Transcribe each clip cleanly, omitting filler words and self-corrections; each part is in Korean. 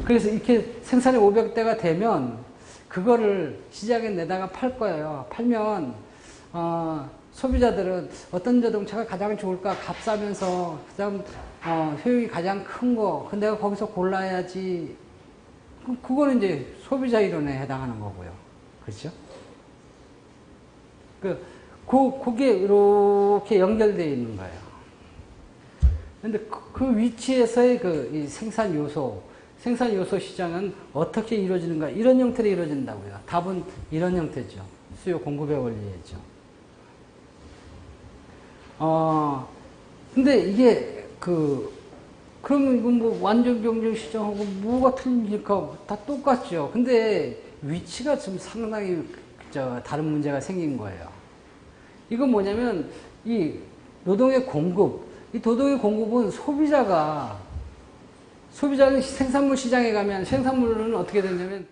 그래서 이렇게 생산이 500대가 되면 그거를 시장에 내다가 팔 거예요. 팔면 소비자들은 어떤 자동차가 가장 좋을까 값싸면서 그다음 효용이 가장 큰 거. 근데 내가 거기서 골라야지. 그거는 이제 소비자 이론에 해당하는 거고요. 그렇죠? 그게 이렇게 연결되어 있는 거예요. 근데 그 위치에서의 이 생산 요소 시장은 어떻게 이루어지는가? 이런 형태로 이루어진다고요. 답은 이런 형태죠. 수요 공급의 원리죠. 근데 이게 그러면 이건 뭐 완전 경쟁 시장하고 뭐가 틀릴까? 다 똑같죠. 근데 위치가 좀 상당히 다른 문제가 생긴 거예요. 이건 뭐냐면 이 노동의 공급, 이 노동의 공급은 소비자는 생산물 시장에 가면 생산물은 어떻게 되냐면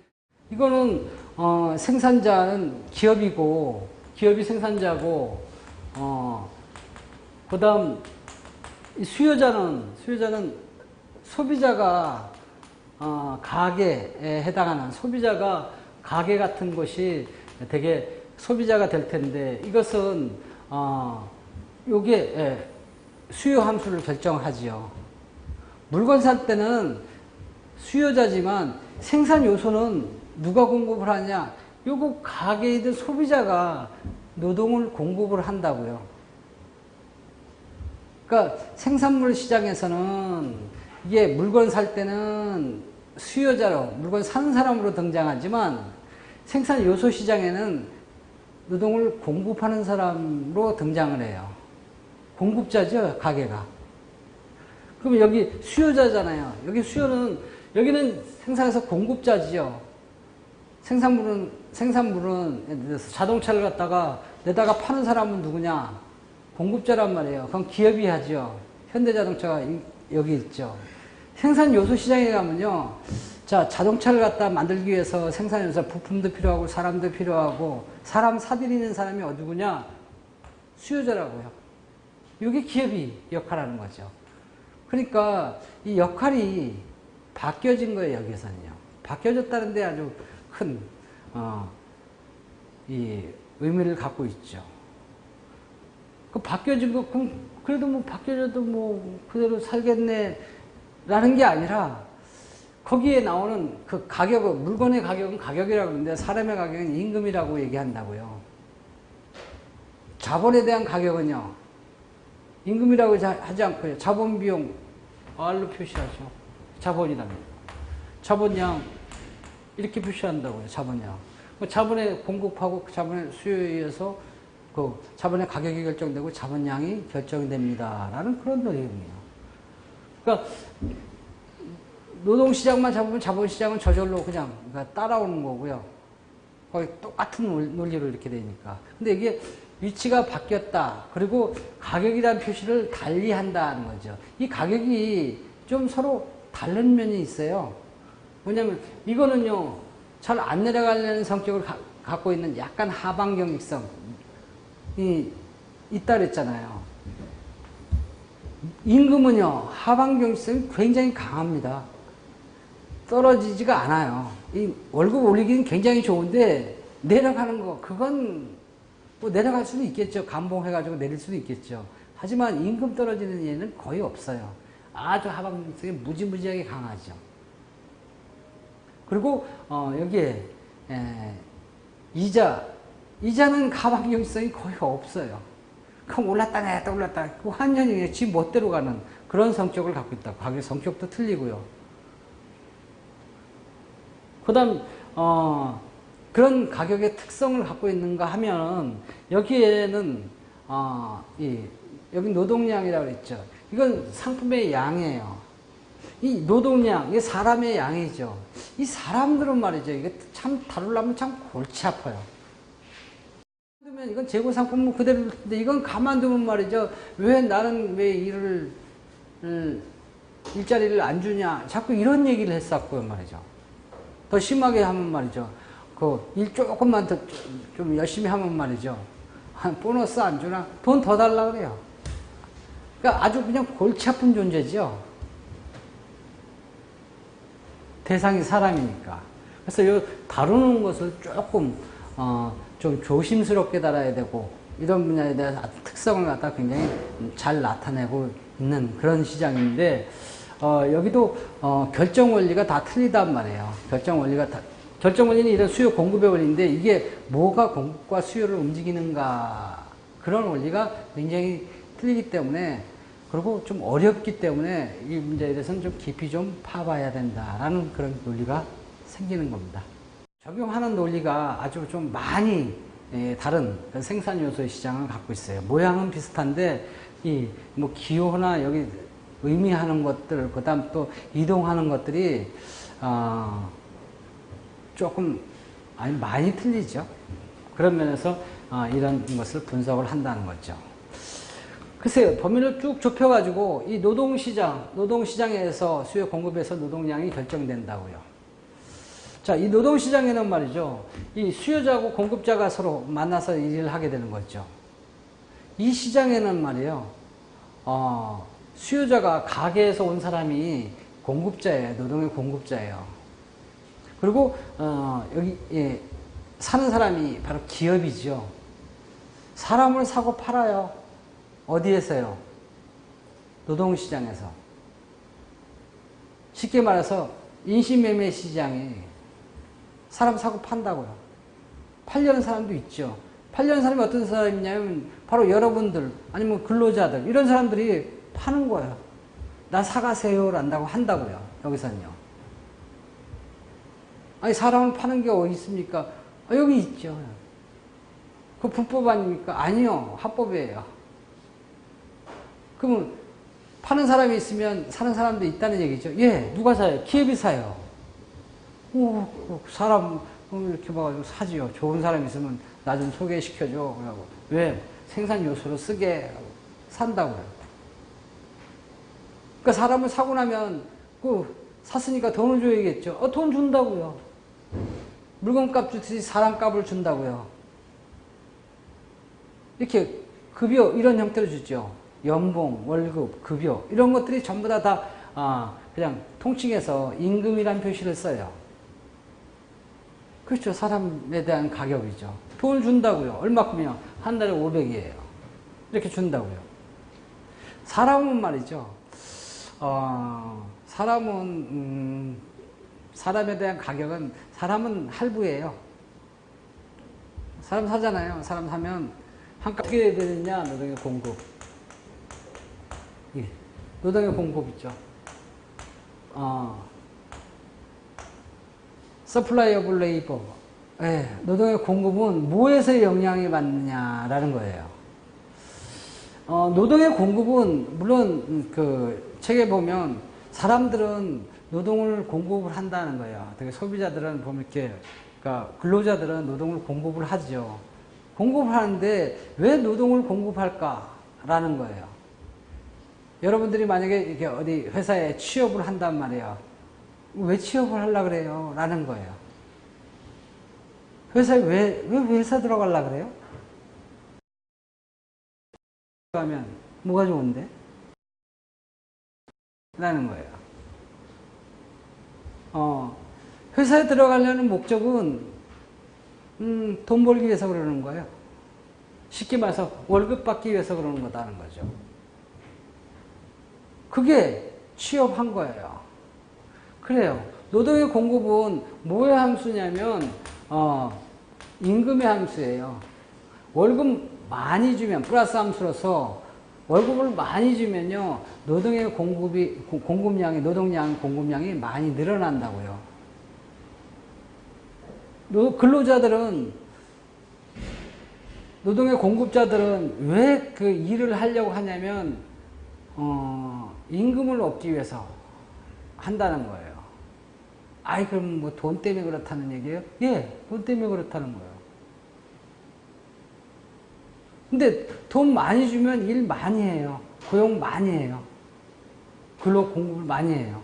이거는 생산자는 기업이고 기업이 생산자고 그다음 수요자는 소비자가 가게에 해당하는 소비자가 가게 같은 것이 되게 소비자가 될 텐데 이것은 요게 수요 함수를 결정하지요. 물건 살 때는 수요자지만 생산 요소는 누가 공급을 하냐? 요거 가게이든 소비자가 노동을 공급을 한다고요. 그러니까 생산물 시장에서는 이게 물건 살 때는 수요자로 물건 사는 사람으로 등장하지만 생산 요소 시장에는 노동을 공급하는 사람으로 등장을 해요. 공급자죠, 가게가. 그럼 여기 수요자잖아요. 여기는 생산해서 공급자지요. 생산물은 예를 들어서 자동차를 갖다가 내다가 파는 사람은 누구냐? 공급자란 말이에요. 그럼 기업이 하죠. 현대자동차가 여기 있죠. 생산 요소 시장에 가면요. 자, 자동차를 갖다 만들기 위해서 생산해서 부품도 필요하고 사람도 필요하고 사람 사들이는 사람이 누구냐? 수요자라고요. 이게 기업이 역할하는 거죠. 그러니까 이 역할이 바뀌어진 거예요, 여기서는요. 바뀌어졌다는 데 아주 큰, 이 의미를 갖고 있죠. 바뀌어진 거, 그래도 뭐 바뀌어져도 뭐 그대로 살겠네, 라는 게 아니라 거기에 나오는 그 가격은, 물건의 가격은 가격이라고 하는데 사람의 가격은 임금이라고 얘기한다고요. 자본에 대한 가격은요, 임금이라고 하지 않고요. 자본 비용, R로 표시하죠. 자본이랍니다. 자본량, 이렇게 표시한다고요. 자본량. 자본의 공급하고 자본의 수요에 의해서 그 자본의 가격이 결정되고 자본량이 결정됩니다. 라는 그런 내용이에요. 그러니까 노동시장만 잡으면 자본시장은 저절로 그냥 따라오는 거고요. 거의 똑같은 논리로 이렇게 되니까. 근데 이게 위치가 바뀌었다. 그리고 가격이라는 표시를 달리 한다는 거죠. 이 가격이 좀 서로 다른 면이 있어요. 뭐냐면 이거는요. 잘 안 내려가려는 성격을 갖고 있는 약간 하방경직성이 있다 그랬잖아요. 임금은요. 하방경직성이 굉장히 강합니다. 떨어지지가 않아요. 이 월급 올리기는 굉장히 좋은데 내려가는 거 그건 뭐 내려갈 수는 있겠죠. 감봉해가지고 내릴 수도 있겠죠. 하지만 임금 떨어지는 예는 거의 없어요. 아주 하방경직성이 무지무지하게 강하죠. 그리고 여기에 이자는 하방경직성이 거의 없어요. 그럼 올랐다 내렸다 올랐다 그 환전이 지 멋대로 가는 그런 성격을 갖고 있다. 가격 성격도 틀리고요. 그다음 그런 가격의 특성을 갖고 있는가 하면 여기에는 여기 노동량이라고 그랬죠. 이건 상품의 양이에요. 이 노동량, 이게 사람의 양이죠. 이 사람들은 말이죠. 이게 참 다루려면 참 골치 아파요. 이건 재고 상품은 그대로 근데 이건 가만두면 말이죠. 왜 나는 왜 일자리를 안 주냐. 자꾸 이런 얘기를 했었고요 말이죠. 더 심하게 하면 말이죠. 일 조금만 더 좀 열심히 하면 말이죠. 보너스 안 주나? 돈 더 달라 그래요. 그러니까 아주 그냥 골치 아픈 존재죠. 대상이 사람이니까. 그래서 이 다루는 것을 조금 좀 조심스럽게 다뤄야 되고, 이런 분야에 대해서 특성을 갖다 굉장히 잘 나타내고 있는 그런 시장인데, 여기도 결정 원리가 다 틀리단 말이에요. 결정 원리는 이런 수요 공급의 원리인데, 이게 뭐가 공급과 수요를 움직이는가, 그런 원리가 굉장히 틀리기 때문에, 그리고 좀 어렵기 때문에 이 문제에 대해서는 좀 깊이 좀 파봐야 된다라는 그런 논리가 생기는 겁니다. 적용하는 논리가 아주 좀 많이 다른 생산 요소의 시장을 갖고 있어요. 모양은 비슷한데 이 뭐 기호나 여기 의미하는 것들, 그다음 또 이동하는 것들이 조금 많이 틀리죠. 그런 면에서 이런 것을 분석을 한다는 거죠. 글쎄요, 범위를 쭉 좁혀가지고 이 노동시장에서 수요 공급에서 노동량이 결정된다고요. 자, 이 노동시장에는 말이죠, 이 수요자하고 공급자가 서로 만나서 일을 하게 되는 거죠. 이 시장에는 말이에요, 수요자가 가게에서 온 사람이 공급자예요. 노동의 공급자예요. 그리고 여기 사는 사람이 바로 기업이죠. 사람을 사고 팔아요. 어디에서요? 노동시장에서. 쉽게 말해서 인신매매 시장에 사람 사고 판다고요. 팔려는 사람도 있죠. 팔려는 사람이 어떤 사람이냐면 바로 여러분들 아니면 근로자들 이런 사람들이 파는 거예요. 나 사가세요 란다고 한다고요. 여기서는요. 아니 사람을 파는 게 어디 있습니까? 여기 있죠. 그 불법 아닙니까? 아니요. 합법이에요. 그러면 파는 사람이 있으면 사는 사람도 있다는 얘기죠. 예, 누가 사요? 기업이 사요. 오, 사람 이렇게 봐가지고 사지요. 좋은 사람 있으면 나 좀 소개시켜줘. 그러고 왜? 생산 요소로 쓰게 산다고요. 그러니까 사람을 사고 나면 샀으니까 돈을 줘야겠죠. 돈 준다고요. 물건값 주듯이 사람값을 준다고요. 이렇게 급여 이런 형태로 주죠. 연봉, 월급, 급여 이런 것들이 전부 다 그냥 통칭해서 임금이란 표시를 써요. 그렇죠. 사람에 대한 가격이죠. 돈을 준다고요. 얼마큼이요? 한 달에 500이에요. 이렇게 준다고요. 사람은 말이죠. 사람에 대한 가격은 사람은 할부예요. 사람 사잖아요. 사람 사면 한값 어떻게 해야 되느냐? 노동의 공급. 예. 노동의 공급 있죠. supply of labor. 예. 노동의 공급은 뭐에서 영향이 받느냐라는 거예요. 노동의 공급은 물론 그 책에 보면 사람들은 노동을 공급을 한다는 거예요. 되게 소비자들은 보면 이렇게 그러니까 근로자들은 노동을 공급을 하죠. 공급을 하는데 왜 노동을 공급할까라는 거예요. 여러분들이 만약에 이렇게 어디 회사에 취업을 한단 말이에요. 왜 취업을 하려고 그래요? 라는 거예요. 회사에 왜 회사 들어가려고 그래요? 하면 뭐가 좋은데? 라는 거예요. 회사에 들어가려는 목적은 돈 벌기 위해서 그러는 거예요. 쉽게 말해서 월급 받기 위해서 그러는 거다는 거죠. 그게 취업한 거예요. 그래요. 노동의 공급은 뭐의 함수냐면 임금의 함수예요. 월급 많이 주면 플러스 함수로서 월급을 많이 주면요 노동의 공급량이 공급량이 많이 늘어난다고요. 근로자들은 노동의 공급자들은 왜 그 일을 하려고 하냐면 임금을 얻기 위해서 한다는 거예요. 그럼 뭐 돈 때문에 그렇다는 얘기예요? 예, 돈 때문에 그렇다는 거예요. 근데 돈 많이 주면 일 많이 해요. 고용 많이 해요. 근로 공급을 많이 해요.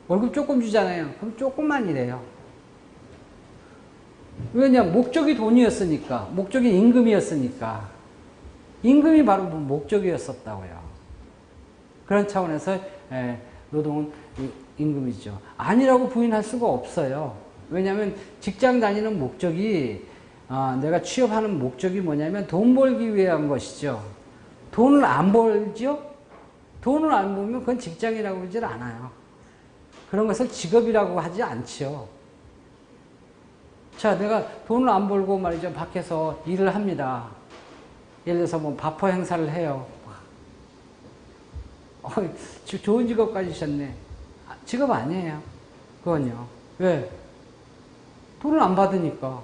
월급 조금 주잖아요. 그럼 조금만 일해요. 왜냐? 목적이 돈이었으니까. 목적이 임금이었으니까. 임금이 바로 목적이었었다고요. 그런 차원에서 노동은 임금이죠. 아니라고 부인할 수가 없어요. 왜냐하면 직장 다니는 목적이 내가 취업하는 목적이 뭐냐면 돈 벌기 위한 것이죠. 돈을 안 벌죠? 돈을 안 벌면 그건 직장이라고 그러질 않아요. 그런 것을 직업이라고 하지 않죠. 자, 내가 돈을 안 벌고 말이죠. 밖에서 일을 합니다. 예를 들어서 뭐 바퍼 행사를 해요. 좋은 직업 가지셨네. 직업 아니에요. 그건요. 왜? 돈을 안 받으니까.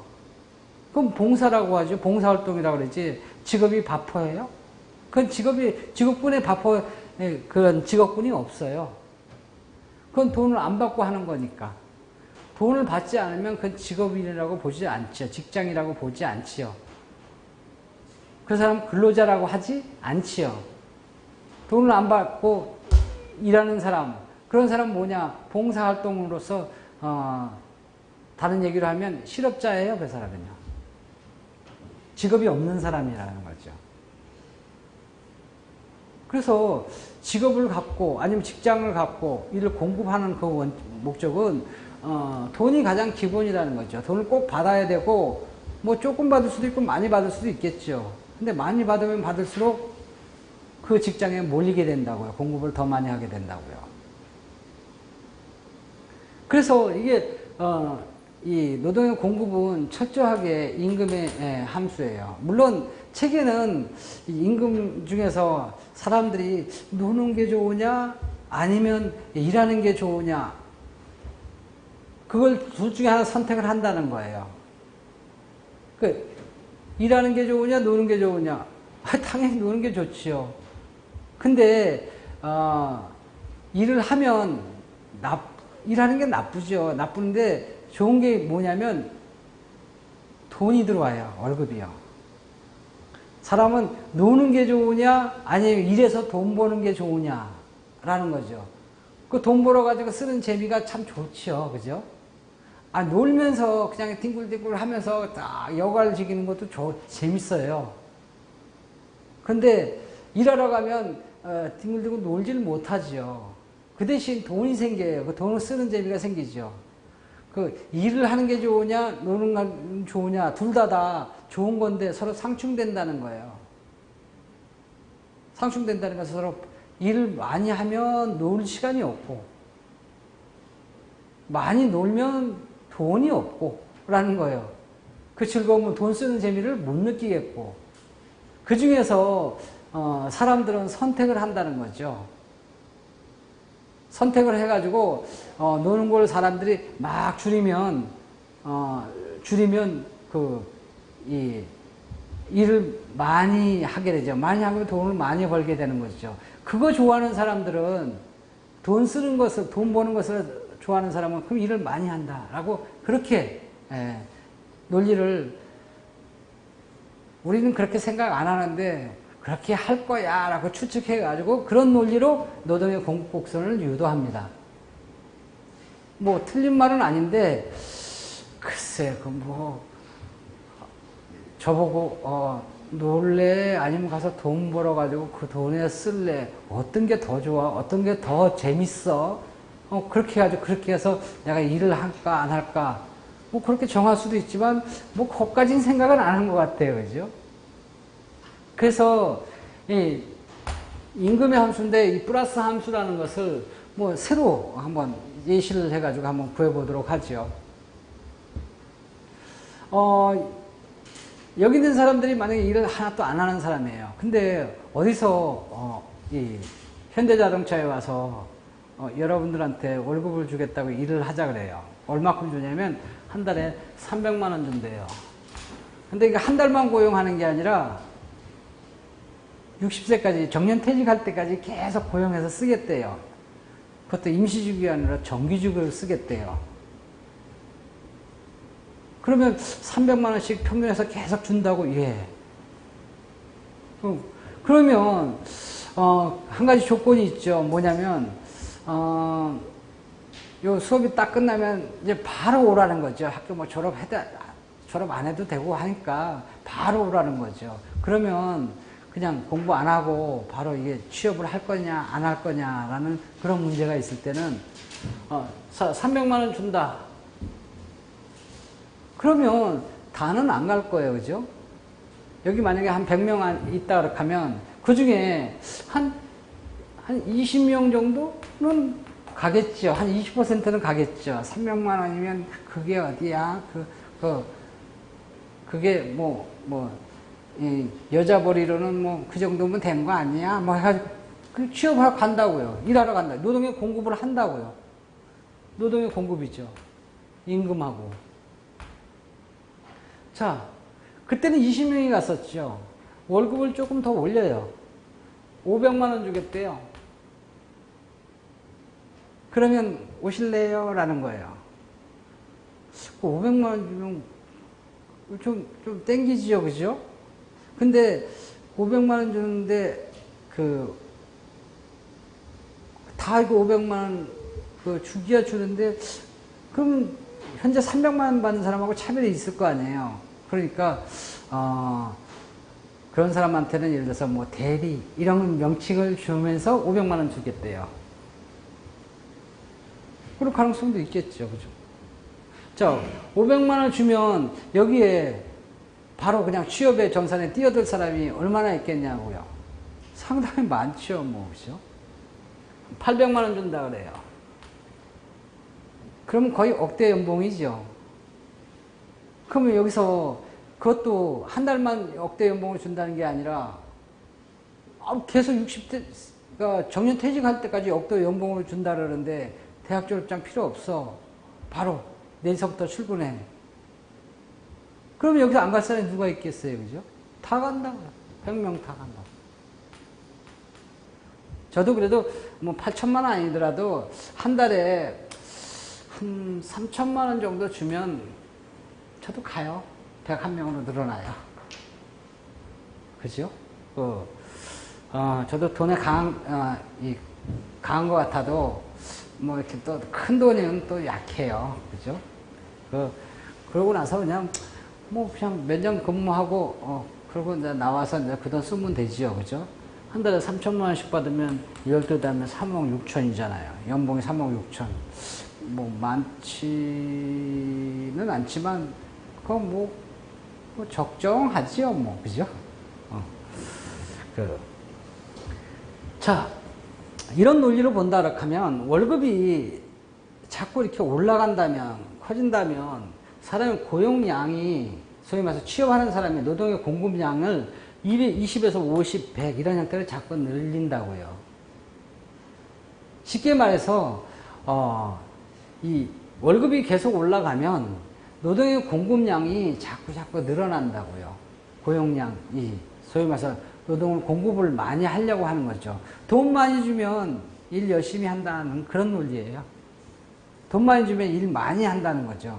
그럼 봉사라고 하죠. 봉사활동이라고 그러지. 직업이 바퍼예요? 그건 직업군의 바퍼, 그런 직업군이 없어요. 그건 돈을 안 받고 하는 거니까. 돈을 받지 않으면 그건 직업인이라고 보지 않죠. 직장이라고 보지 않지요. 그 사람 근로자라고 하지 않지요. 돈을 안 받고 일하는 사람, 그런 사람 뭐냐? 봉사활동으로서, 다른 얘기로 하면 실업자예요, 그 사람은요. 직업이 없는 사람이라는 거죠. 그래서 직업을 갖고 아니면 직장을 갖고 이를 공급하는 그 목적은 돈이 가장 기본이라는 거죠. 돈을 꼭 받아야 되고 뭐 조금 받을 수도 있고 많이 받을 수도 있겠죠. 근데 많이 받으면 받을수록 그 직장에 몰리게 된다고요. 공급을 더 많이 하게 된다고요. 그래서 이게 이 노동의 공급은 철저하게 임금의 함수예요. 물론 책에는 임금 중에서 사람들이 노는 게 좋으냐 아니면 일하는 게 좋으냐 그걸 둘 중에 하나 선택을 한다는 거예요. 일하는 게 좋으냐 노는 게 좋으냐 당연히 노는 게 좋지요. 근데 일을 하면 일하는 게 나쁘죠. 나쁜데 좋은 게 뭐냐면 돈이 들어와요. 월급이요. 사람은 노는 게 좋으냐 아니면 일해서 돈 버는 게 좋으냐라는 거죠. 그 돈 벌어가지고 쓰는 재미가 참 좋지요. 그죠? 놀면서 그냥 뒹굴뒹굴 하면서 딱 여가를 즐기는 것도 재밌어요. 근데 일하러 가면 뒹굴뒹굴 놀지를 못하지요. 그 대신 돈이 생겨요. 그 돈을 쓰는 재미가 생기죠. 그 일을 하는 게 좋으냐 노는 게 좋으냐 둘 다 좋은 건데 서로 상충된다는 거예요. 상충된다는 것은 서로 일을 많이 하면 놀 시간이 없고 많이 놀면 돈이 없고 라는 거예요. 그 즐거움은 돈 쓰는 재미를 못 느끼겠고 그 중에서 사람들은 선택을 한다는 거죠. 선택을 해가지고 노는 걸 사람들이 막 줄이면 일을 많이 하게 되죠. 많이 하면 돈을 많이 벌게 되는 것이죠. 그거 좋아하는 사람들은 돈 쓰는 것을 돈 버는 것을 좋아하는 사람은 그럼 일을 많이 한다라고 그렇게 논리를 우리는 그렇게 생각 안 하는데. 그렇게 할 거야 라고 추측해가지고 그런 논리로 노동의 공급 곡선을 유도합니다. 뭐 틀린 말은 아닌데 글쎄 저보고 놀래 아니면 가서 돈 벌어가지고 그 돈에 쓸래 어떤 게 더 좋아 어떤 게 더 재밌어 그렇게 해가지고 그렇게 해서 내가 일을 할까 안 할까 뭐 그렇게 정할 수도 있지만 뭐 그것까지는 생각은 안 한 것 같아요. 그죠? 그래서 이 임금의 함수인데 이 플러스 함수라는 것을 뭐 새로 한번 예시를 해가지고 한번 구해보도록 하죠. 여기 있는 사람들이 만약에 일을 하나도 안 하는 사람이에요. 근데 어디서 이 현대자동차에 와서 여러분들한테 월급을 주겠다고 일을 하자 그래요. 얼마큼 주냐면 한 달에 300만 원 준대요. 근데 이게 한 달만 고용하는 게 아니라 60세까지 정년퇴직할 때까지 계속 고용해서 쓰겠대요. 그것도 임시직이 아니라 정규직을 쓰겠대요. 그러면 300만 원씩 평균해서 계속 준다고? 예. 그러면 한 가지 조건이 있죠. 뭐냐면 요 수업이 딱 끝나면 이제 바로 오라는 거죠. 학교 뭐 졸업 안 해도 되고 하니까 바로 오라는 거죠. 그러면 그냥 공부 안 하고 바로 이게 취업을 할 거냐 안 할 거냐라는 그런 문제가 있을 때는 300만 원 준다. 그러면 다는 안 갈 거예요. 그죠? 여기 만약에 한 100명 있다 하면 그 중에 한 20명 정도는 가겠죠. 한 20%는 가겠죠. 300만 원이면 그게 어디야? 그게 여자 벌이로는 그 정도면 된 거 아니야? 해가지고 취업하러 간다고요. 일하러 간다. 노동의 공급을 한다고요. 노동의 공급이죠. 임금하고. 자, 그때는 20명이 갔었죠. 월급을 조금 더 올려요. 500만 원 주겠대요. 그러면 오실래요? 라는 거예요. 500만 원 주면 좀 땡기지요, 그죠? 근데 500만 원 주는데 다 이거 500만 원 주기야 주는데 그럼 현재 300만 원 받는 사람하고 차별이 있을 거 아니에요. 그러니까 그런 사람한테는 예를 들어서 대리 이런 명칭을 주면서 500만 원 주겠대요. 그럴 가능성도 있겠죠, 그죠? 자, 500만 원 주면 여기에 바로 그냥 취업의 전선에 뛰어들 사람이 얼마나 있겠냐고요. 상당히 많죠, 그죠? 800만 원 준다 그래요. 그럼 거의 억대 연봉이죠. 그러면 여기서 그것도 한 달만 억대 연봉을 준다는 게 아니라 계속 60대가 정년 퇴직할 때까지 억대 연봉을 준다 그러는데 대학 졸업장 필요 없어. 바로 내일서부터 출근해. 그러면 여기서 안 갈 사람이 누가 있겠어요, 그죠? 다 간다고요. 100명 다 간다고. 저도 그래도 8천만 원 아니더라도 한 달에 한 3천만 원 정도 주면 저도 가요. 101명으로 늘어나요. 그죠? 저도 돈에 강한 것 같아도 이렇게 또 큰 돈은 또 약해요. 그죠? 그러고 나서 그냥 몇 년 근무하고 그러고 이제 나와서 이제 그 돈 쓰면 되지요. 그죠? 한 달에 3천만 원씩 받으면 12달 하면 3억 6천이잖아요. 연봉이 3억 6천. 많지는 않지만 그건 적정하지요, 그죠? 자, 이런 논리로 본다 하면 월급이 자꾸 이렇게 올라간다면, 커진다면 사람의 고용량이 소위 말해서 취업하는 사람의 노동의 공급량을 20에서 50, 100 이런 형태로 자꾸 늘린다고요. 쉽게 말해서 이 월급이 계속 올라가면 노동의 공급량이 자꾸 늘어난다고요. 고용량이 소위 말해서 노동을 공급을 많이 하려고 하는 거죠. 돈 많이 주면 일 열심히 한다는 그런 논리예요. 돈 많이 주면 일 많이 한다는 거죠.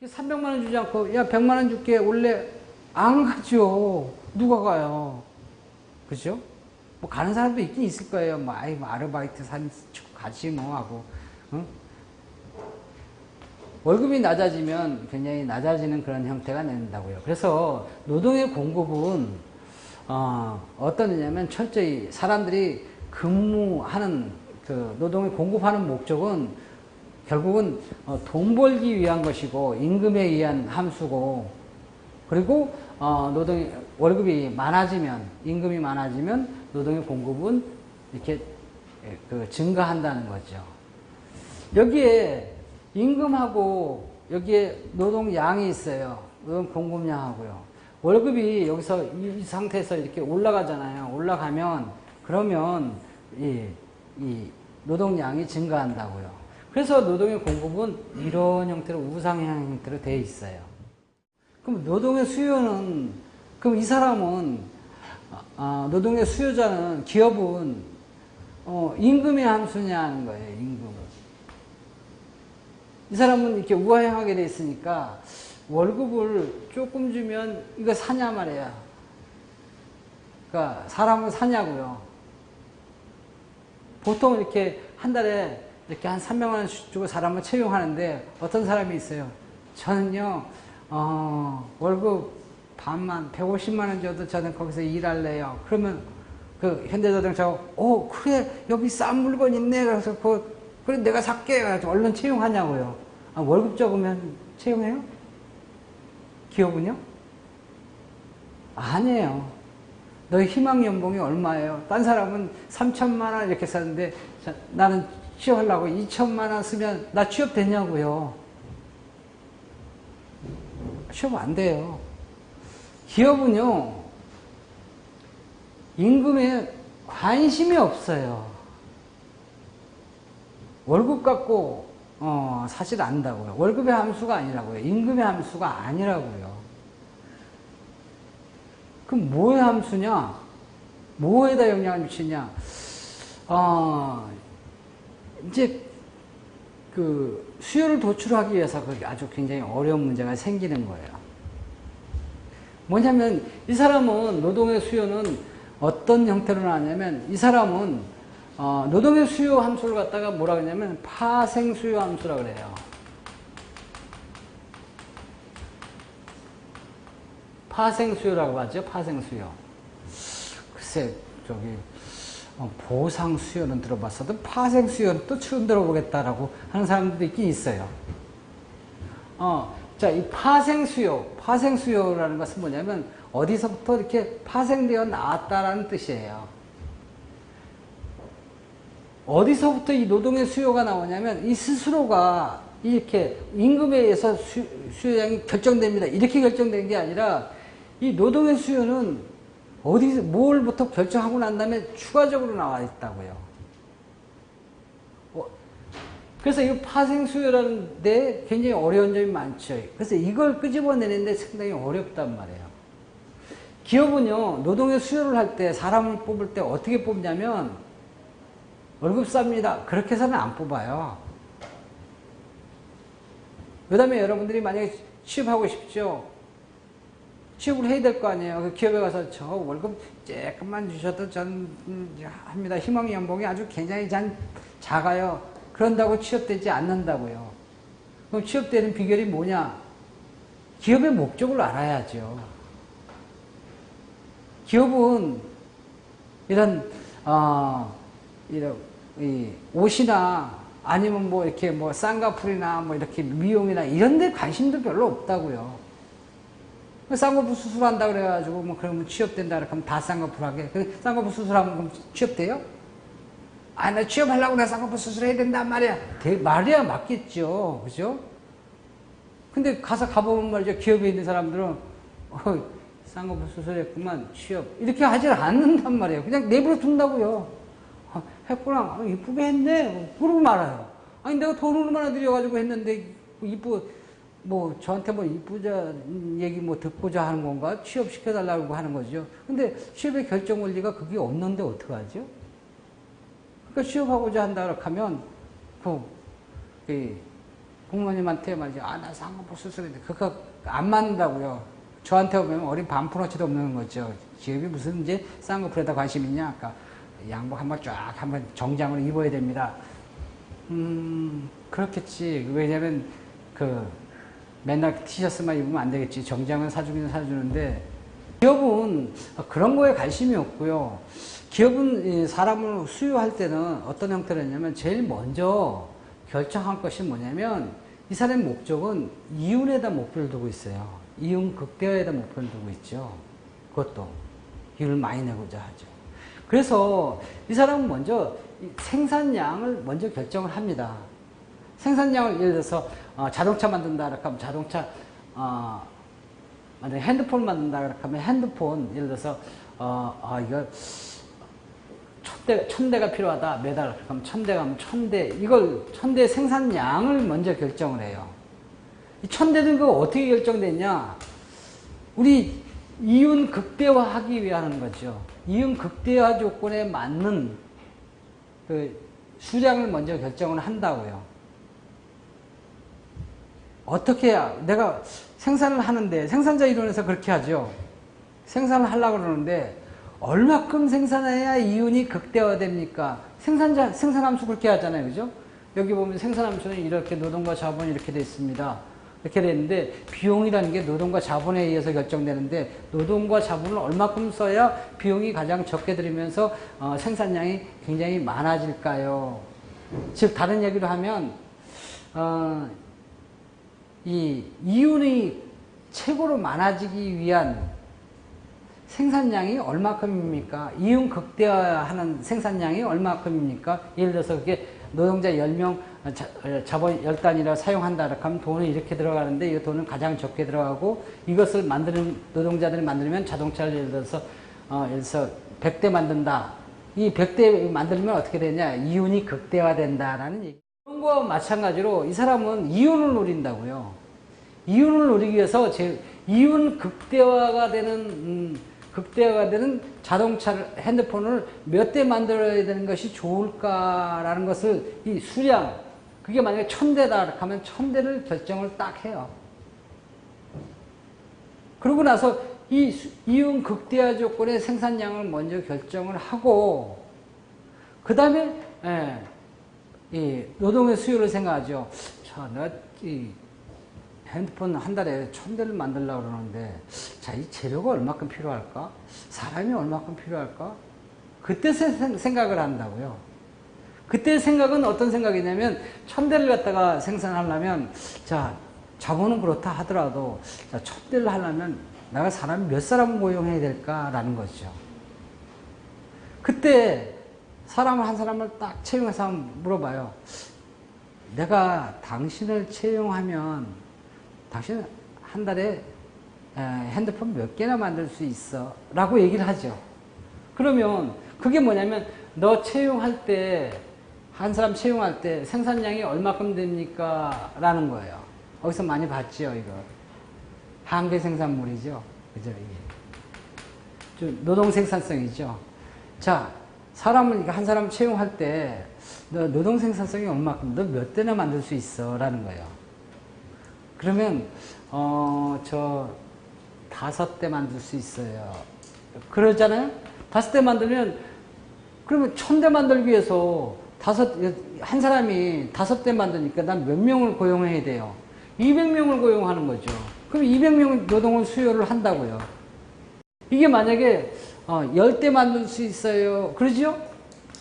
300만 원 주지 않고 야 100만 원 줄게 원래 안 가죠. 누가 가요? 그죠? 가는 사람도 있긴 있을 거예요. 아르바이트 가지 하고. 응? 월급이 낮아지면 굉장히 낮아지는 그런 형태가 된다고요. 그래서 노동의 공급은 어떠냐면 철저히 사람들이 근무하는 노동을 공급하는 목적은 결국은 돈 벌기 위한 것이고 임금에 의한 함수고 그리고 월급이 많아지면 임금이 많아지면 노동의 공급은 이렇게 증가한다는 거죠. 여기에 임금하고 여기에 노동량이 있어요. 노동 공급량하고요. 월급이 여기서 이 상태에서 이렇게 올라가잖아요. 올라가면 그러면 이 노동량이 증가한다고요. 그래서 노동의 공급은 이런 형태로 우상향 형태로 되어 있어요. 그럼 노동의 수요는 그럼 이 사람은 노동의 수요자는 기업은 임금의 함수냐 하는 거예요. 임금은. 이 사람은 이렇게 우하향하게 돼 있으니까 월급을 조금 주면 이거 사냐 말이야. 그러니까 사람은 사냐고요. 보통 이렇게 한 달에 이렇게 한 300만 원 주고 사람을 채용하는데 어떤 사람이 있어요. 저는요 월급 반만 150만 원 줘도 저는 거기서 일할래요. 그러면 그 현대자동차가 그래 여기 싼 물건 있네. 그래서 그래 내가 살게. 그래서 얼른 채용하냐고요. 월급 적으면 채용해요? 기업은요? 아니에요. 너희 희망 연봉이 얼마예요? 딴 사람은 3천만 원 이렇게 썼는데 나는 취업하려고 2천만 원 쓰면 나 취업됐냐고요. 취업 안 돼요. 기업은요, 임금에 관심이 없어요. 월급 갖고, 사실 안다고요. 월급의 함수가 아니라고요. 임금의 함수가 아니라고요. 그럼 뭐의 함수냐? 뭐에다 영향을 미치냐? 이제, 수요를 도출하기 위해서 그게 아주 굉장히 어려운 문제가 생기는 거예요. 뭐냐면, 이 사람은 노동의 수요는 어떤 형태로 나냐면, 이 사람은, 노동의 수요 함수를 갖다가 뭐라 그러냐면, 파생 수요 함수라 그래요. 파생 수요라고 하죠, 파생 수요. 글쎄, 보상 수요는 들어봤어도 파생 수요는 또 처음 들어보겠다라고 하는 사람들도 있긴 있어요. 자, 이 파생 수요라는 것은 뭐냐면 어디서부터 이렇게 파생되어 나왔다라는 뜻이에요. 어디서부터 이 노동의 수요가 나오냐면 이 스스로가 이렇게 임금에 의해서 수요량이 결정됩니다. 이렇게 결정된 게 아니라 이 노동의 수요는 어디서 뭘부터 결정하고 난 다음에 추가적으로 나와 있다고요. 그래서 이 파생 수요라는 데 굉장히 어려운 점이 많죠. 그래서 이걸 끄집어내는데 상당히 어렵단 말이에요. 기업은요, 노동의 수요를 할 때, 사람을 뽑을 때 어떻게 뽑냐면, 월급 쌉니다. 그렇게 해서는 안 뽑아요. 그 다음에 여러분들이 만약에 취업하고 싶죠? 취업을 해야 될 거 아니에요. 그 기업에 가서 저 월급 조금만 주셔도 전 합니다. 희망 연봉이 아주 굉장히 작아요. 그런다고 취업되지 않는다고요. 그럼 취업되는 비결이 뭐냐? 기업의 목적을 알아야죠. 기업은 이런 이 옷이나 아니면 뭐 이렇게 뭐 쌍꺼풀이나 뭐 이렇게 미용이나 이런 데 관심도 별로 없다고요. 쌍꺼풀 수술한다 그래가지고 뭐 그러면 취업된다 그러면 다 쌍꺼풀 하게. 쌍꺼풀 수술하면 그럼 취업돼요? 나 취업하려고 나 쌍꺼풀 수술해야 된단 말이야. 말이야 맞겠죠. 그죠? 근데 가보면 말이죠. 기업에 있는 사람들은 쌍꺼풀 수술했구만 취업 이렇게 하질 않는단 말이에요. 그냥 내버려 둔다고요. 했구나. 이쁘게 했네. 그러고 말아요. 아니 내가 돈 얼마나 들여가지고 했는데 뭐 저한테 뭐 이쁘자 얘기 뭐 듣고자 하는 건가? 취업시켜달라고 하는 거죠. 근데 취업의 결정 원리가 그게 없는데 어떡하죠? 그러니까 취업하고자 한다 하면 부모님한테 말이죠. 나 쌍꺼풀 수술인데 그거 안 맞는다고요. 저한테 오면 어린 반푼어치도 없는 거죠. 기업이 무슨 이제 쌍꺼풀에다 관심 있냐? 아까 양복 한번 쫙 한번 정장으로 입어야 됩니다. 그렇겠지. 왜냐면 맨날 티셔츠만 입으면 안 되겠지. 정장은 사주긴 사주는데 기업은 그런 거에 관심이 없고요. 기업은 사람을 수요할 때는 어떤 형태로 했냐면 제일 먼저 결정할 것이 뭐냐면 이 사람의 목적은 이윤에다 목표를 두고 있어요. 이윤 극대화에다 목표를 두고 있죠. 그것도 이윤을 많이 내고자 하죠. 그래서 이 사람은 먼저 생산량을 먼저 결정을 합니다. 생산량을 예를 들어서 자동차 만든다 그렇게 하면 자동차 만약에 핸드폰 만든다 그렇게 하면 핸드폰 예를 들어서 이거 1000대가 필요하다 매달 그렇게 하면 1000대 가면 1000대 이걸 1000대 생산량을 먼저 결정을 해요. 이 1000대는 그거 어떻게 결정됐냐? 우리 이윤 극대화하기 위한 거죠. 이윤 극대화 조건에 맞는 그 수량을 먼저 결정을 한다고요. 어떻게 해야 내가 생산을 하는데 생산자 이론에서 그렇게 하죠. 생산을 하려고 그러는데 얼마큼 생산해야 이윤이 극대화됩니까? 생산함수 그렇게 하잖아요. 그죠? 여기 보면 생산함수는 이렇게 노동과 자본이 이렇게 되어 있습니다. 이렇게 되는데 비용이라는 게 노동과 자본에 의해서 결정되는데 노동과 자본을 얼마큼 써야 비용이 가장 적게 들이면서 생산량이 굉장히 많아질까요? 즉 다른 얘기로 하면 이 이윤이 최고로 많아지기 위한 생산량이 얼마큼입니까? 이윤 극대화하는 생산량이 얼마큼입니까? 예를 들어서 그게 노동자 10명 자본 10단위라 사용한다 하면 돈이 이렇게 들어가는데 이 돈은 가장 적게 들어가고 이것을 만드는 노동자들이 만들면 자동차를 예를 들어서 100대 만든다. 이 100대 만들면 어떻게 되냐? 이윤이 극대화된다라는 얘기. 그런 거와 마찬가지로 이 사람은 이윤을 노린다고요. 이윤을 노리기 위해서 이윤 극대화가 되는 자동차를, 핸드폰을 몇 대 만들어야 되는 것이 좋을까라는 것을 이 수량, 그게 만약에 1000대다 하면 1000대를 결정을 딱 해요. 그러고 나서 이 이윤 극대화 조건의 생산량을 먼저 결정을 하고, 그 다음에, 이 노동의 수요를 생각하죠. 자, 내가 이 핸드폰 한 달에 1000대를 만들려고 그러는데, 자, 이 재료가 얼마큼 필요할까? 사람이 얼마큼 필요할까? 그때 생각을 한다고요. 그때 생각은 어떤 생각이냐면, 1000대를 갖다가 생산하려면, 자, 자본은 그렇다 하더라도, 자, 1000대를 하려면 내가 몇 사람을 고용해야 될까라는 거죠. 그때 한 사람을 딱 채용해서 물어봐요. 내가 당신을 채용하면 당신은 한 달에 핸드폰 몇 개나 만들 수 있어? 라고 얘기를 하죠. 그러면 그게 뭐냐면 너 채용할 때, 한 사람 채용할 때 생산량이 얼마큼 됩니까? 라는 거예요. 어디서 많이 봤죠, 이거. 한계 생산물이죠. 그죠, 이게. 좀 노동 생산성이죠. 자, 한 사람 채용할 때 너 노동 생산성이 얼마큼, 너 몇 대나 만들 수 있어? 라는 거예요. 그러면, 저 5대 만들 수 있어요. 그러잖아요? 5대 만들면, 그러면 1000대 만들기 위해서 한 사람이 5대 만드니까 난 몇 명을 고용해야 돼요? 200명을 고용하는 거죠. 그럼 200명 노동을 수요를 한다고요. 이게 만약에 10대 만들 수 있어요. 그러죠?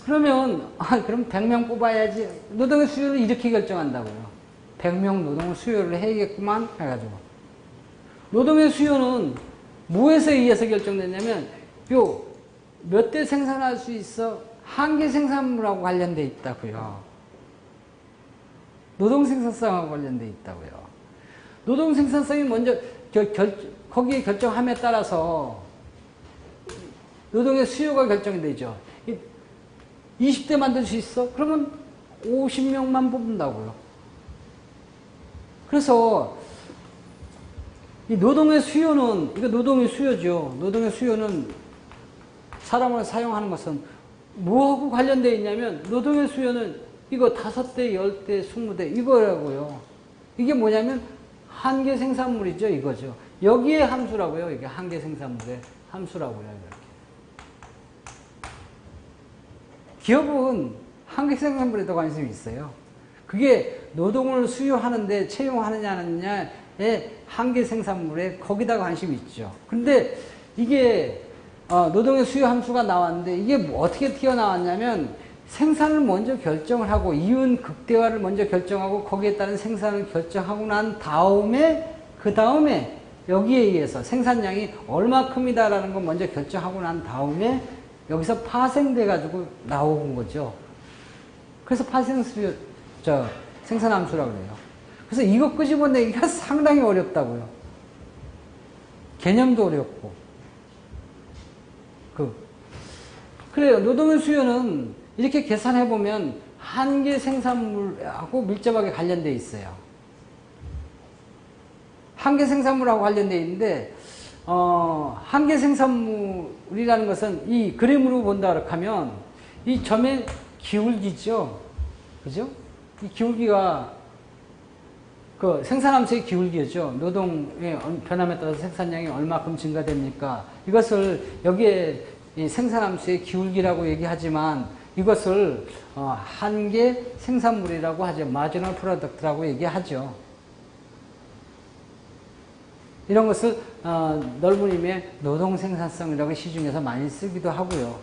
그러면 그럼 100명 뽑아야지. 노동의 수요를 이렇게 결정한다고요. 100명 노동을 수요를 해야겠구만 해가지고. 노동의 수요는 뭐에서 의해서 결정됐냐면 몇 대 생산할 수 있어? 한계 생산물하고 관련돼 있다고요. 노동 생산성하고 관련돼 있다고요. 노동 생산성이 먼저 거기에 결정함에 따라서 노동의 수요가 결정이 되죠. 20대 만들 수 있어? 그러면 50명만 뽑는다고요. 그래서 이 노동의 수요는, 이거 노동의 수요죠. 노동의 수요는 사람을 사용하는 것은 뭐하고 관련되어 있냐면 노동의 수요는 이거 5대, 10대, 20대 이거라고요. 이게 뭐냐면 한계 생산물이죠. 이거죠. 여기에 함수라고요. 이게 한계 생산물의 함수라고요. 이렇게. 기업은 한계 생산물에 더 관심이 있어요. 그게 노동을 수요하는데 채용하느냐 안 하느냐에 한계 생산물에 거기다 관심이 있죠. 근데 이게 노동의 수요 함수가 나왔는데 이게 어떻게 튀어나왔냐면 생산을 먼저 결정을 하고 이윤 극대화를 먼저 결정하고 거기에 따른 생산을 결정하고 난 다음에 그 다음에 여기에 의해서 생산량이 얼마큼이다라는 걸 먼저 결정하고 난 다음에 여기서 파생돼 가지고 나온 거죠. 그래서 파생수요, 생산함수라고 그래요. 그래서 이거 끄집어내기가 상당히 어렵다고요. 개념도 어렵고. 그래요. 노동의 수요는 이렇게 계산해보면 한계 생산물하고 밀접하게 관련되어 있어요. 한계 생산물하고 관련되어 있는데, 한계 생산물이라는 것은 이 그림으로 본다 하면 이 점의 기울기죠. 그죠? 이 기울기가 그 생산함수의 기울기죠. 노동의 변함에 따라서 생산량이 얼마큼 증가됩니까? 이것을 여기에 이 생산함수의 기울기라고 얘기하지만 이것을 한계 생산물이라고 하죠. 마지널 프로덕트라고 얘기하죠. 이런 것을 넓은 의미의 노동 생산성이라고 시중에서 많이 쓰기도 하고요.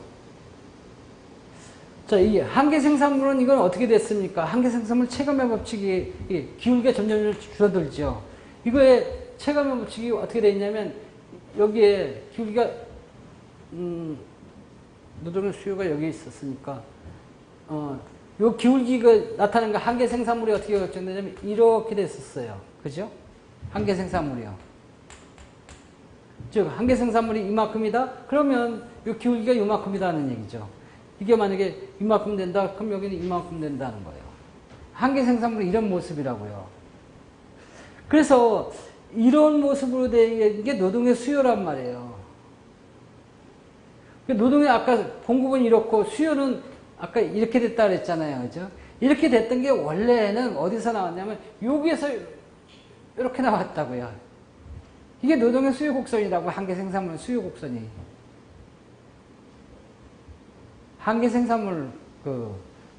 자, 이 한계 생산물은 이건 어떻게 됐습니까? 한계 생산물 체감의 법칙이 기울기가 점점 줄어들죠. 이거의 체감의 법칙이 어떻게 되어 있냐면 여기에 기울기가 노동의 수요가 여기 있었으니까 요 기울기가 나타나는 거 한계 생산물이 어떻게 결정되냐면 이렇게 됐었어요. 그죠? 한계 생산물이요. 즉 한계 생산물이 이만큼이다. 그러면 요 기울기가 이만큼이다 하는 얘기죠. 이게 만약에 이만큼 된다. 그럼 여기는 이만큼 된다는 거예요. 한계 생산물이 이런 모습이라고요. 그래서 이런 모습으로 된 게 노동의 수요란 말이에요. 노동의 아까 공급은 이렇고 수요는 아까 이렇게 됐다 그랬잖아요. 그죠? 이렇게 됐던 게 원래는 어디서 나왔냐면 여기에서 이렇게 나왔다고요. 이게 노동의 수요 곡선이라고. 한계 생산물 수요 곡선이. 한계 생산물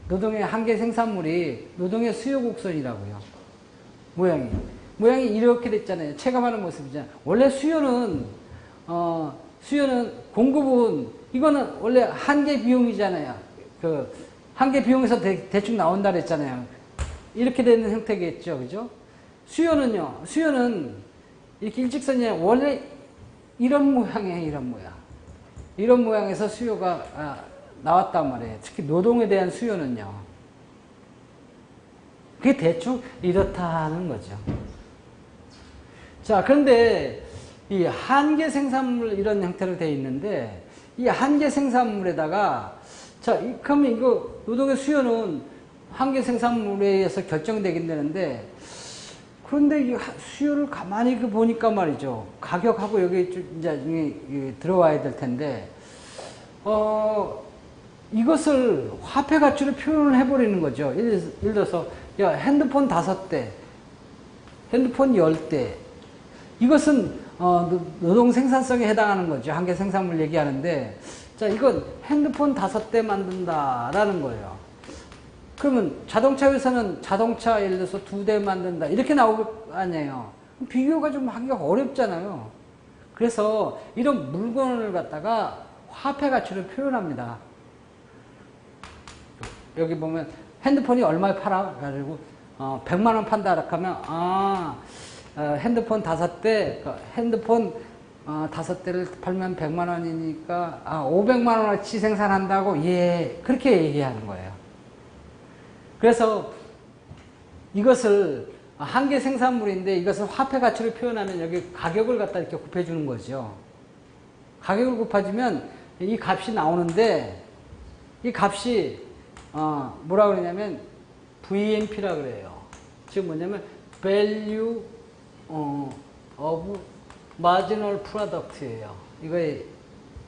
노동의 한계 생산물이 노동의 수요 곡선이라고요. 모양이 이렇게 됐잖아요. 체감하는 모습이잖아요. 원래 수요는 공급은 이거는 원래 한계 비용이잖아요. 한계 비용에서 대충 나온다 그랬잖아요. 이렇게 되는 형태겠죠. 그죠? 수요는 이렇게 일직선이 원래 이런 모양이에요. 이런 모양. 이런 모양에서 수요가 나왔단 말이에요. 특히 노동에 대한 수요는요. 그게 대충 이렇다는 거죠. 자, 그런데 이 한계 생산물 이런 형태로 되어 있는데 이 한계 생산물에다가 자, 그러면 이거 노동의 수요는 한계 생산물에 의해서 결정되긴 되는데 그런데 이 수요를 가만히 보니까 말이죠. 가격하고 여기 이제 들어와야 될 텐데 이것을 화폐 가치로 표현을 해버리는 거죠. 예를 들어서 야, 핸드폰 5대, 핸드폰 10대 이것은 노동 생산성에 해당하는 거죠. 한계 생산물 얘기하는데 자, 이건 핸드폰 5대 만든다라는 거예요. 그러면 자동차 회사는 자동차 예를 들어서 2대 만든다 이렇게 나올 거 아니에요. 비교가 좀 하기가 어렵잖아요. 그래서 이런 물건을 갖다가 화폐 가치로 표현합니다. 여기 보면 핸드폰이 얼마에 팔아? 그래가지고 100만 원 판다 하면 핸드폰 5대 핸드폰 5대를 팔면 100만 원이니까 500만 원어치 생산한다고 예 그렇게 얘기하는 거예요. 그래서 이것을 한계 생산물인데 이것을 화폐 가치로 표현하면 여기 가격을 갖다 이렇게 곱해주는 거죠. 가격을 곱해주면 이 값이 나오는데 이 값이 뭐라 그러냐면 VMP라 그래요. 지금 뭐냐면 Value of Marginal Product예요.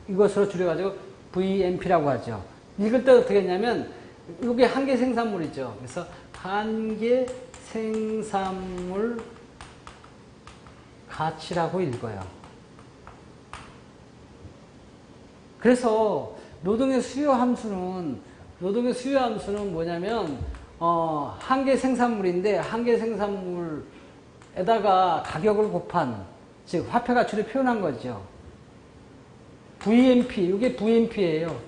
이것으로 줄여가지고 VMP라고 하죠. 읽을 때 어떻게 했냐면 이게 한계 생산물이죠. 그래서 한계 생산물 가치라고 읽어요. 그래서 노동의 수요 함수는 뭐냐면 한계 생산물인데 한계 생산물에다가 가격을 곱한 즉 화폐 가치를 표현한 거죠. VMP 이게 VMP예요.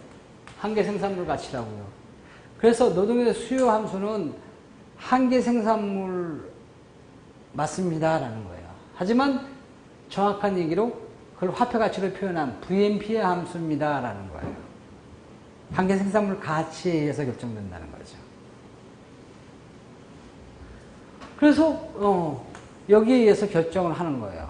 한계 생산물 가치라고요. 그래서 노동의 수요 함수는 한계 생산물 맞습니다라는 거예요. 하지만 정확한 얘기로 그걸 화폐 가치로 표현한 VMP의 함수입니다라는 거예요. 한계 생산물 가치에 의해서 결정된다는 거죠. 그래서 여기에 의해서 결정을 하는 거예요.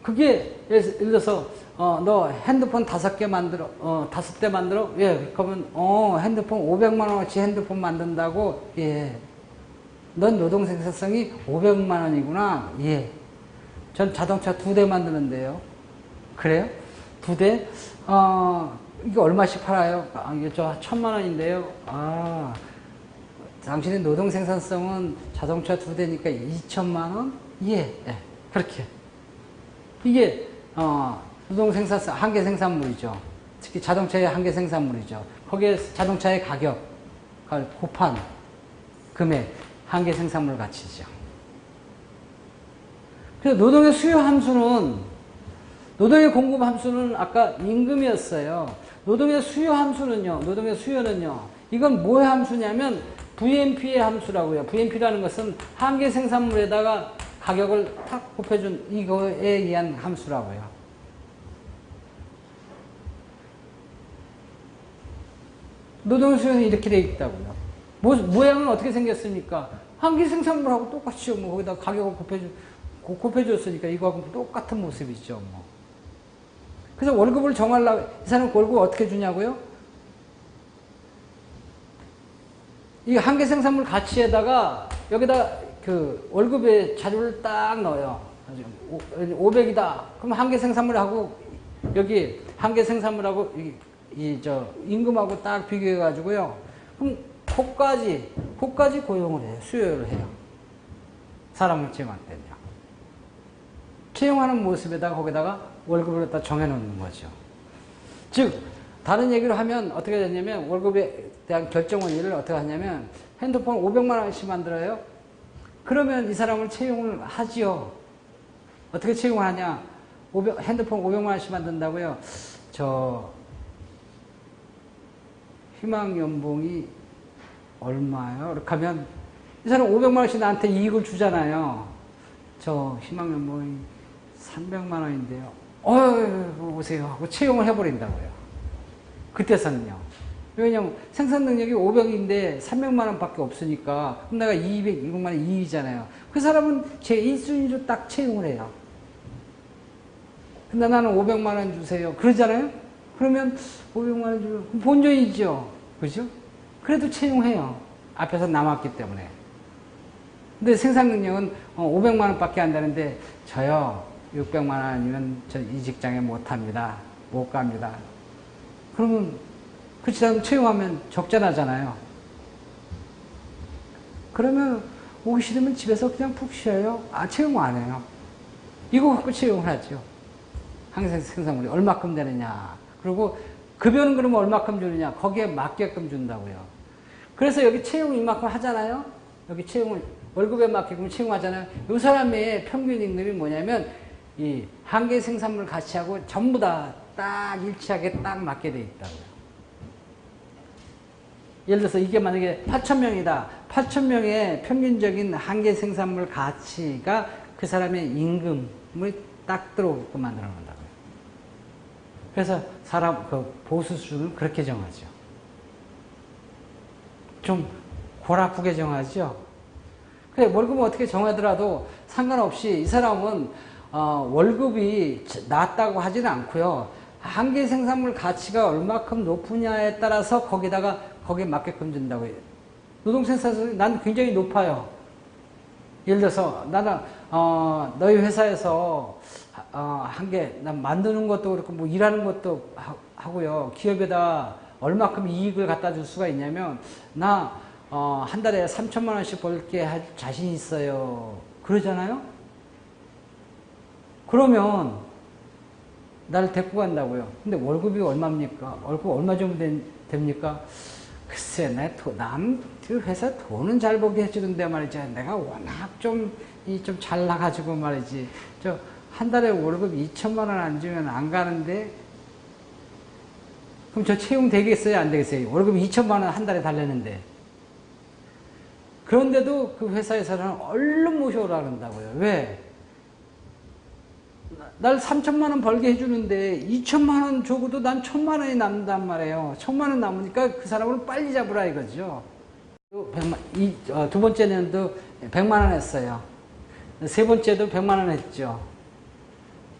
그게 예를 들어서 너 핸드폰 5대 만들어. 예, 그러면 핸드폰 500만 원어치 핸드폰 만든다고. 예. 넌 노동 생산성이 500만 원이구나. 예. 전 자동차 2대 만드는데요. 그래요? 2대? 이게 얼마씩 팔아요? 이게 저 1000만 원인데요. 당신의 노동 생산성은 자동차 2대니까 2천만 원? 예. 예. 그렇게. 이게 노동 생산성 한계 생산물이죠. 특히 자동차의 한계 생산물이죠. 거기에 자동차의 가격 곱한 금액 한계 생산물 가치죠. 그래서 노동의 수요 함수는, 노동의 공급 함수는 아까 임금이었어요. 노동의 수요 함수는요, 노동의 수요는요, 이건 뭐의 함수냐면 VMP의 함수라고요. VMP라는 것은 한계 생산물에다가 가격을 탁 곱해준 이거에 의한 함수라고요. 노동의 수요는 이렇게 되어 있다고요. 모양은 어떻게 생겼습니까? 한계 생산물하고 똑같이요. 뭐 거기다 가격을 곱해줬으니까 이거하고 똑같은 모습이죠. 뭐. 그래서 월급을 정하려고, 이 사람 월급 어떻게 주냐고요? 이 한계 생산물 가치에다가 여기다 그 월급의 자료를 딱 넣어요. 500이다. 그럼 한계 생산물하고 여기 한계 생산물하고 임금하고 딱 비교해 가지고요. 그럼 그까지 고용을 해요. 수요를 해요. 사람을 채용할 때는요. 채용하는 모습에다가 거기다가 월급을 갖다 정해놓는 거죠. 즉 다른 얘기로 하면 어떻게 되냐면 월급에 대한 결정 원리를 어떻게 하냐면 핸드폰 500만 원씩 만들어요. 그러면 이 사람을 채용을 하지요. 어떻게 채용을 하냐? 핸드폰 500만 원씩 만든다고요. 희망 연봉이 얼마요? 이렇게 하면 이 사람 500만 원씩 나한테 이익을 주잖아요. 희망 연봉이 300만 원인데요. 오세요 하고 채용을 해버린다고요. 그때서는요. 왜냐면 생산 능력이 500인데 300만 원밖에 없으니까 그럼 내가 200만 원 이익이잖아요. 그 사람은 제 1순위로 딱 채용을 해요. 근데 나는 500만 원 주세요. 그러잖아요. 그러면 500만 원 주면 본전이죠. 그죠? 그래도 채용해요. 앞에서 남았기 때문에. 근데 생산 능력은 500만 원밖에 안 되는데 저요 600만 원 아니면 저 이 직장에 못 합니다. 못 갑니다. 그러면 그 사람 채용하면 적자나잖아요. 그러면 오기 싫으면 집에서 그냥 푹 쉬어요. 채용 안 해요. 이거 갖고 채용을 하죠. 항상 생산물이 얼마큼 되느냐. 그리고 급여는 그러면 얼마큼 주느냐. 거기에 맞게끔 준다고요. 그래서 여기 채용 이만큼 하잖아요. 여기 채용을 월급에 맞게끔 채용하잖아요. 이 사람의 평균 임금이 뭐냐면 이 한계 생산물 가치하고 전부 다 딱 일치하게 딱 맞게 돼 있다고요. 예를 들어서 이게 만약에 8,000명이다. 8,000명의 평균적인 한계 생산물 가치가 그 사람의 임금을 딱 들어오게끔 만들어 놓는다고요. 그래서 사람 그 보수 수준을 그렇게 정하죠. 좀 골 아프게 정하죠. 그래 월급은 어떻게 정하더라도 상관없이 이 사람은 월급이 낮다고 하지는 않고요. 한계 생산물 가치가 얼마큼 높으냐에 따라서 거기에 맞게끔 준다고요. 노동생산성이 난 굉장히 높아요. 예를 들어서 나는 너희 회사에서 난 만드는 것도 그렇고 뭐 일하는 것도 하고요. 기업에다 얼마큼 이익을 갖다 줄 수가 있냐면 나 한 달에 3천만 원씩 벌게 할 자신 있어요. 그러잖아요. 그러면 나를 데리고 간다고요. 근데 월급이 얼마입니까? 월급 얼마 정도 됩니까? 글쎄, 그 회사 돈은 잘 벌게 해주는데 말이지. 내가 워낙 좀 잘 나가지고 말이지. 한 달에 월급 2천만 원 안 주면 안 가는데? 그럼 저 채용 되겠어요? 안 되겠어요? 월급 2천만 원 한 달에 달래는데. 그런데도 그 회사에서는 얼른 모셔오라 그런다고요. 왜? 날 3천만 원 벌게 해주는데 2천만 원 적어도 난 1,000만 원이 남는단 말이에요. 1,000만 원 남으니까 그 사람을 빨리 잡으라 이거죠. 두 번째 년도 100만 원 했어요. 세 번째도 100만 원 했죠.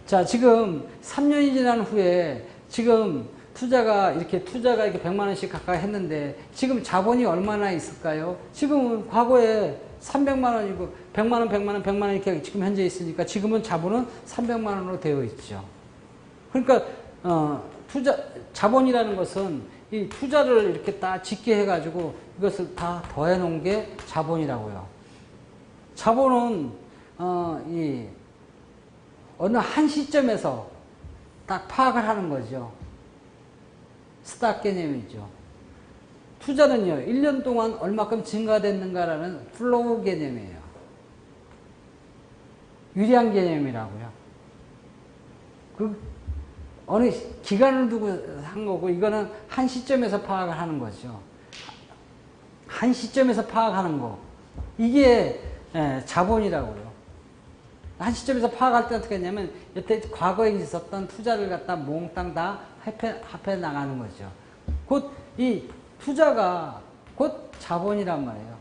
자, 지금 3년이 지난 후에 지금 투자가 이렇게 100만 원씩 가까이 했는데 지금 자본이 얼마나 있을까요? 지금은 과거에 300만 원이고 100만 원, 100만 원, 100만 원 이렇게 지금 현재 있으니까 지금은 자본은 300만 원으로 되어 있죠. 그러니까 자본이라는 것은 이 투자를 이렇게 딱 짓게 해가지고 이것을 다 더해 놓은 게 자본이라고요. 자본은 어느 한 시점에서 딱 파악을 하는 거죠. 스탁 개념이죠. 투자는요, 1년 동안 얼마큼 증가됐는가라는 플로우 개념이에요. 유리한 개념이라고요. 그 어느 기간을 두고 한 거고 이거는 한 시점에서 파악을 하는 거죠. 한 시점에서 파악하는 거. 이게 자본이라고요. 한 시점에서 파악할 때 어떻게 했냐면 여태 과거에 있었던 투자를 갖다 몽땅 다 합해 나가는 거죠. 곧 이 투자가 곧 자본이란 말이에요.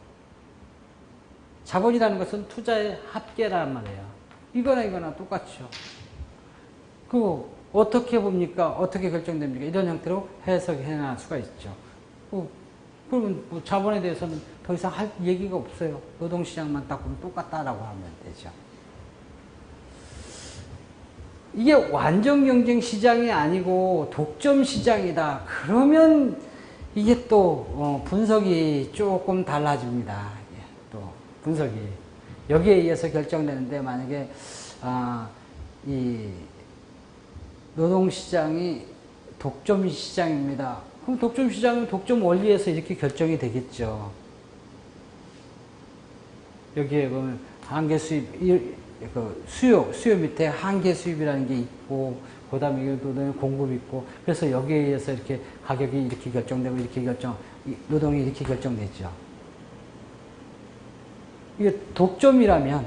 자본이라는 것은 투자의 합계란 말이에요. 이거나 똑같죠. 그거 어떻게 봅니까? 어떻게 결정됩니까? 이런 형태로 해석해 나갈 수가 있죠. 그러면 뭐 자본에 대해서는 더 이상 할 얘기가 없어요. 노동시장만 딱 보면 똑같다라고 하면 되죠. 이게 완전 경쟁 시장이 아니고 독점 시장이다. 그러면 이게 또 분석이 조금 달라집니다. 또 분석이 여기에 의해서 결정되는데 만약에 이 노동시장이 독점 시장입니다. 그럼 독점 시장은 독점 원리에서 이렇게 결정이 되겠죠. 여기에 보면 한계 수입, 수요 밑에 한계 수입이라는 게 있고, 그 다음에 노동의 공급이 있고, 그래서 여기에 의해서 이렇게 가격이 이렇게 결정되고, 노동이 이렇게 결정되죠. 이게 독점이라면,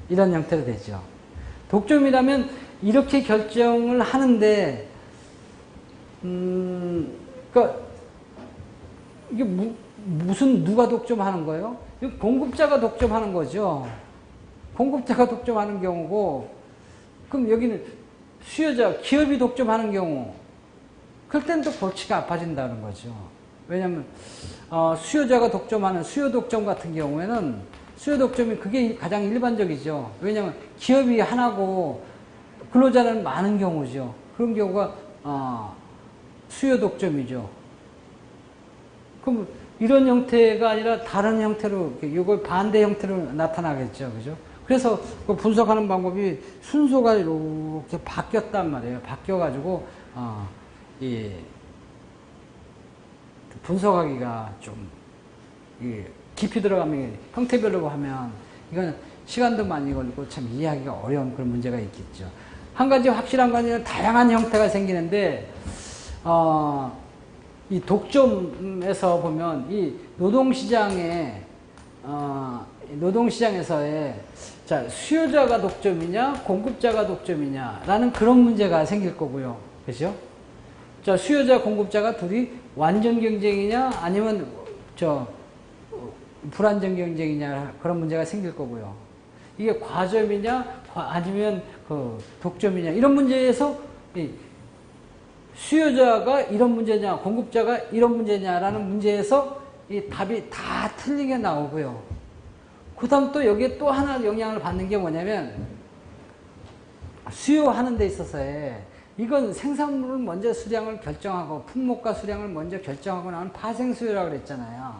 이런 형태로 되죠. 독점이라면, 이렇게 결정을 하는데, 그러니까, 이게 누가 독점하는 거예요? 공급자가 독점하는 거죠. 공급자가 독점하는 경우고, 그럼 여기는 수요자, 기업이 독점하는 경우, 그럴 때는 또 골치가 아파진다는 거죠. 왜냐면, 수요자가 독점하는 수요 독점 같은 경우에는, 수요 독점이 그게 가장 일반적이죠. 왜냐면 기업이 하나고, 근로자는 많은 경우죠. 그런 경우가, 수요 독점이죠. 그럼 이런 형태가 아니라 다른 형태로, 이걸 반대 형태로 나타나겠죠. 그죠? 그래서 그 분석하는 방법이 순서가 이렇게 바뀌었단 말이에요. 바뀌어가지고, 이, 분석하기가 좀, 깊이 들어가면, 형태별로 하면, 이건 시간도 많이 걸리고 참 이해하기가 어려운 그런 문제가 있겠죠. 한 가지 확실한 건 다양한 형태가 생기는데, 이 독점에서 보면 이 노동시장에서의 자, 수요자가 독점이냐, 공급자가 독점이냐라는 그런 문제가 생길 거고요. 그죠? 자, 수요자, 공급자가 둘이 완전 경쟁이냐, 아니면 불완전 경쟁이냐, 그런 문제가 생길 거고요. 이게 과점이냐, 아니면 독점이냐, 이런 문제에서 수요자가 이런 문제냐, 공급자가 이런 문제냐라는 문제에서 이 답이 다 틀리게 나오고요. 그 다음 또 여기에 또 하나 영향을 받는 게 뭐냐면, 수요하는 데 있어서의, 이건 생산물을 먼저 수량을 결정하고, 품목과 수량을 먼저 결정하고 나면 파생수요라고 그랬잖아요.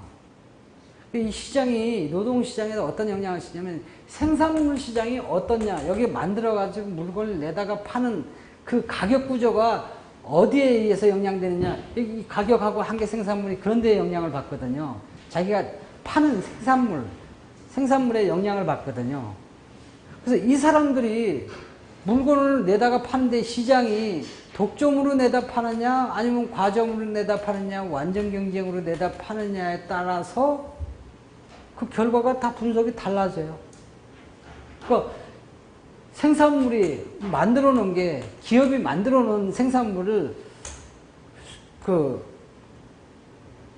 이 시장이, 노동시장에서 어떤 영향을 주냐면, 생산물 시장이 어떻냐, 여기 만들어가지고 물건을 내다가 파는 그 가격 구조가 어디에 의해서 영향되느냐, 이 가격하고 한계 생산물이 그런 데에 영향을 받거든요. 자기가 파는 생산물에 영향을 받거든요. 그래서 이 사람들이 물건을 내다가 파는데 시장이 독점으로 내다 파느냐, 아니면 과점으로 내다 파느냐, 완전 경쟁으로 내다 파느냐에 따라서 그 결과가 다 분석이 달라져요. 그러니까 생산물이 만들어 놓은 게, 기업이 만들어 놓은 생산물을,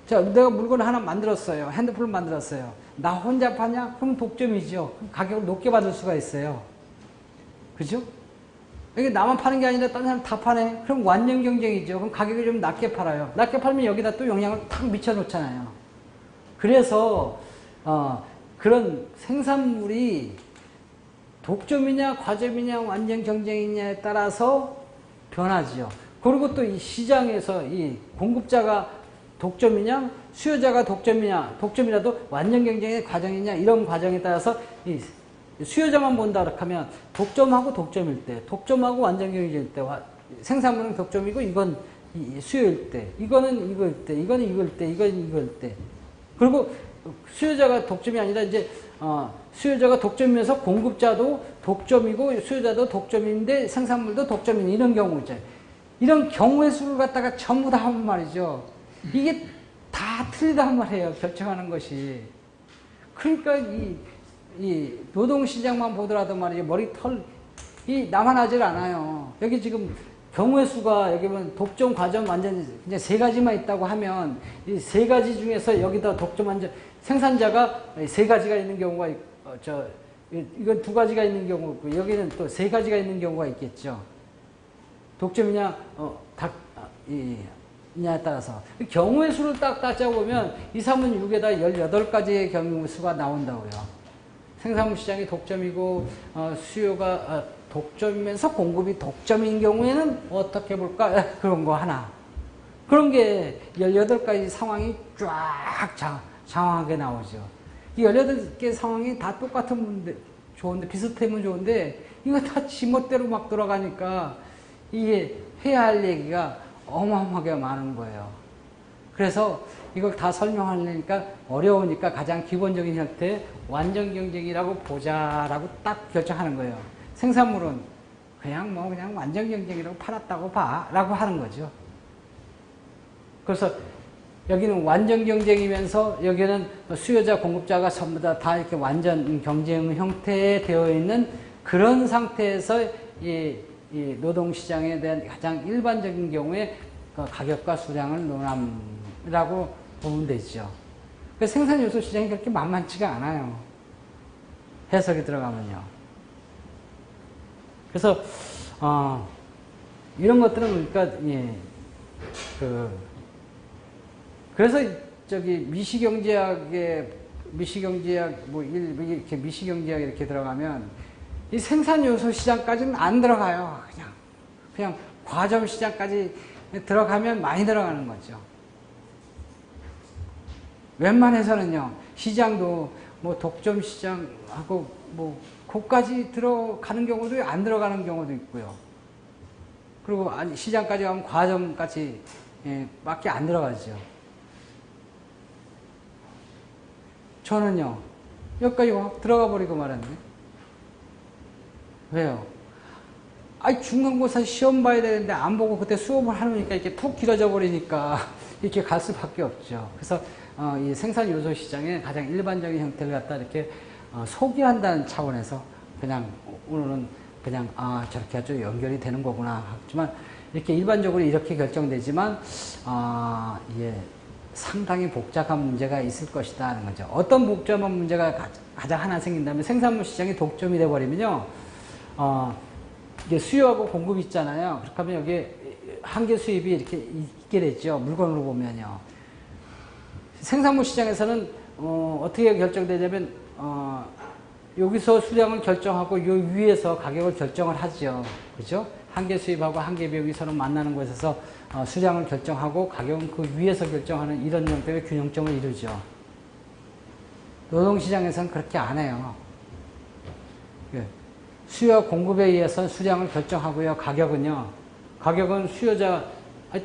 자, 내가 물건을 하나 만들었어요. 핸드폰을 만들었어요. 나 혼자 파냐? 그럼 독점이죠. 그럼 가격을 높게 받을 수가 있어요. 그죠? 이게 나만 파는 게 아니라 다른 사람 다 파네? 그럼 완전 경쟁이죠. 그럼 가격을 좀 낮게 팔아요. 낮게 팔면 여기다 또 영향을 탁 미쳐 놓잖아요. 그래서, 그런 생산물이 독점이냐, 과점이냐, 완전 경쟁이냐에 따라서 변하지요. 그리고 또 이 시장에서 이 공급자가 독점이냐, 수요자가 독점이라도 완전 경쟁의 과정이냐, 이런 과정에 따라서 이 수요자만 본다 하면 독점하고 독점일 때, 독점하고 완전 경쟁일 때, 생산물은 독점이고 이건 수요일 때, 이거는 이거일 때, 이거는 이거일 때, 이건 이거일 때. 그리고 수요자가 독점이 아니라 이제 수요자가 독점이면서 공급자도 독점이고 수요자도 독점인데 생산물도 독점인 이런 경우 있잖아요. 이런 경우의 수를 갖다가 전부 다 하면 말이죠. 이게 다 틀리단 말이에요. 결정하는 것이. 그러니까 이 노동시장만 보더라도 말이죠. 머리털이 남아나질 않아요. 여기 지금 경우의 수가 여기 보면 독점 과정 완전 그냥 세 가지만 있다고 하면 이 세 가지 중에서 여기다 독점 완전 생산자가 세 가지가 있는 경우가 이건 두 가지가 있는 경우고 여기는 또 세 가지가 있는 경우가 있겠죠. 독점이냐 이냐에 따라서 경우의 수를 딱 따져보면 2, 3은 6에다 18가지의 경우의 수가 나온다고요. 생산물 시장이 독점이고 수요가 독점이면서 공급이 독점인 경우에는 어떻게 볼까? 그런 거 하나. 그런 게 18가지 상황이 쫙 장황하게 나오죠. 이 18개 상황이 다 똑같으면 좋은데, 비슷하면 좋은데, 이거 다 지멋대로 막 돌아가니까, 이게 해야 할 얘기가 어마어마하게 많은 거예요. 그래서 이걸 다 설명하려니까 어려우니까 가장 기본적인 형태, 완전 경쟁이라고 보자라고 딱 결정하는 거예요. 생산물은 그냥 완전 경쟁이라고 팔았다고 봐. 라고 하는 거죠. 그래서 여기는 완전 경쟁이면서 여기는 수요자, 공급자가 전부 다 이렇게 완전 경쟁 형태에 되어 있는 그런 상태에서 이 노동시장에 대한 가장 일반적인 경우에 가격과 수량을 논함이라고 보면 되죠. 생산요소 시장이 그렇게 만만치가 않아요. 해석이 들어가면요. 그래서 이런 것들은 그러니까 그래서 저기 미시경제학 뭐 이렇게 미시경제학 이렇게 들어가면 이 생산 요소 시장까지는 안 들어가요. 그냥 과점 시장까지 들어가면 많이 들어가는 거죠. 웬만해서는요. 시장도 뭐 독점 시장하고 뭐 거기까지 들어가는 경우도 안 들어가는 경우도 있고요. 그리고 시장까지 가면 과점까지 밖에 안 들어가죠. 저는요. 여기까지 확 들어가 버리고 말았네. 왜요? 중간고사 시험 봐야 되는데 안 보고 그때 수업을 하니까 이렇게 푹 길어져 버리니까 이렇게 갈 수밖에 없죠. 그래서 이 생산 요소 시장의 가장 일반적인 형태를 갖다 이렇게 소개한다는 차원에서 그냥 오늘은 그냥 저렇게 아주 연결이 되는 거구나 하지만 이렇게 일반적으로 이렇게 결정되지만 예, 상당히 복잡한 문제가 있을 것이다 하는 거죠. 어떤 복잡한 문제가 가장 하나 생긴다면 생산물 시장이 독점이 돼버리면요. 이게 수요하고 공급이 있잖아요. 그렇게 하면 여기에 한계 수입이 이렇게 있게 되죠. 물건으로 보면요. 생산물 시장에서는 어떻게 결정되냐면 여기서 수량을 결정하고 요 위에서 가격을 결정을 하죠. 그죠? 한계 수입하고 한계 비용이 서로 만나는 곳에서 수량을 결정하고 가격은 그 위에서 결정하는 이런 형태의 균형점을 이루죠. 노동시장에서는 그렇게 안 해요. 수요와 공급에 의해서 수량을 결정하고요. 가격은 수요자,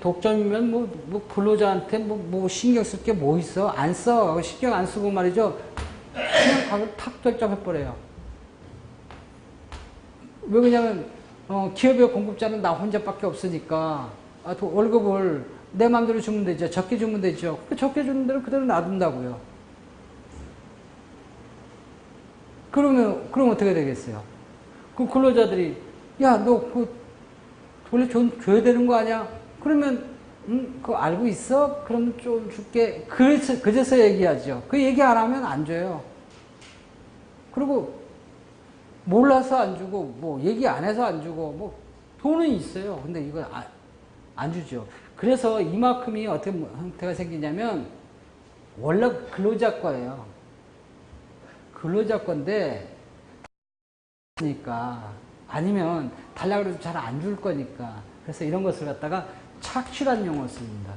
독점이면 뭐 근로자한테 뭐 신경 쓸 게 뭐 있어? 안 써. 신경 안 쓰고 말이죠. 그냥 가격 탁 결정해버려요. 왜 그러냐면, 기업의 공급자는 나 혼자밖에 없으니까, 월급을 내 마음대로 주면 되죠. 적게 주면 되죠. 적게 주는 대로 그대로 놔둔다고요. 그럼 어떻게 되겠어요? 그 근로자들이, 야, 너 원래 줘야 되는 거 아니야? 그러면, 그거 알고 있어? 그럼 좀 줄게. 그래서 얘기하죠. 그 얘기 안 하면 안 줘요. 그리고, 몰라서 안 주고, 뭐, 얘기 안 해서 안 주고, 뭐, 돈은 있어요. 근데 이거 안 주죠. 그래서 이만큼이 어떻게 형태가 생기냐면, 원래 근로자 거예요. 근로자 건데, 니까 아니면 달라고 해도 잘 안 줄 거니까. 그래서 이런 것을 갖다가 착취란 용어를 씁니다.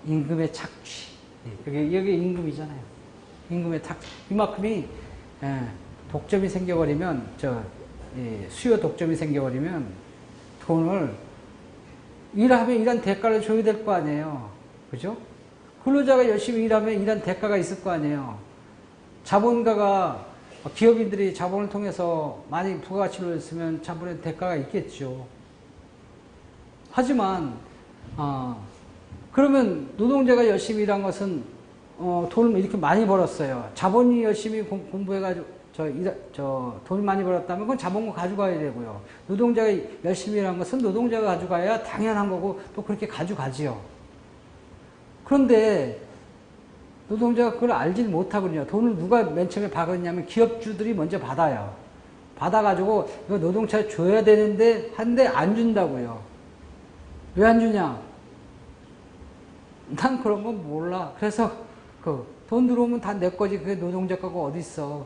임금의 착취. 여기 임금이잖아요. 임금의 착취. 이만큼이 독점이 생겨버리면 수요 독점이 생겨버리면 돈을 일하면 일한 대가를 줘야 될 거 아니에요. 그죠? 근로자가 열심히 일하면 일한 대가가 있을 거 아니에요. 자본가가, 기업인들이 자본을 통해서 많이 부가가치를 냈으면 자본의 대가가 있겠죠. 하지만, 그러면 노동자가 열심히 일한 것은, 돈을 이렇게 많이 벌었어요. 자본이 열심히 공부해가지고, 돈을 많이 벌었다면 그건 자본가 가져가야 되고요. 노동자가 열심히 일한 것은 노동자가 가져가야 당연한 거고, 또 그렇게 가져가지요. 그런데, 노동자가 그걸 알지는 못하거든요. 돈을 누가 맨 처음에 받았냐면 기업주들이 먼저 받아요. 받아가지고 이거 노동자에 줘야 되는데 한데 안 준다고요. 왜 안 주냐? 난 그런 건 몰라. 그래서 돈 들어오면 다 내 거지. 그게 노동자 거가 어디 있어?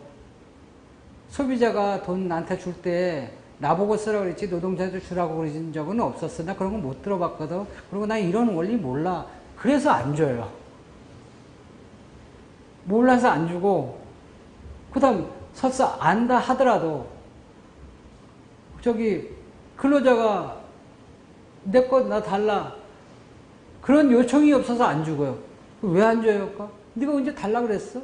소비자가 돈 나한테 줄 때 나보고 쓰라고 그랬지 노동자한테 주라고 그러신 적은 없었어. 나 그런 거 못 들어봤거든. 그리고 나 이런 원리 몰라. 그래서 안 줘요. 몰라서 안 주고, 그 다음, 설사 안다 하더라도, 근로자가 내 거 나 달라. 그런 요청이 없어서 안 주고요. 왜 안 줘요? 네가 언제 달라 그랬어?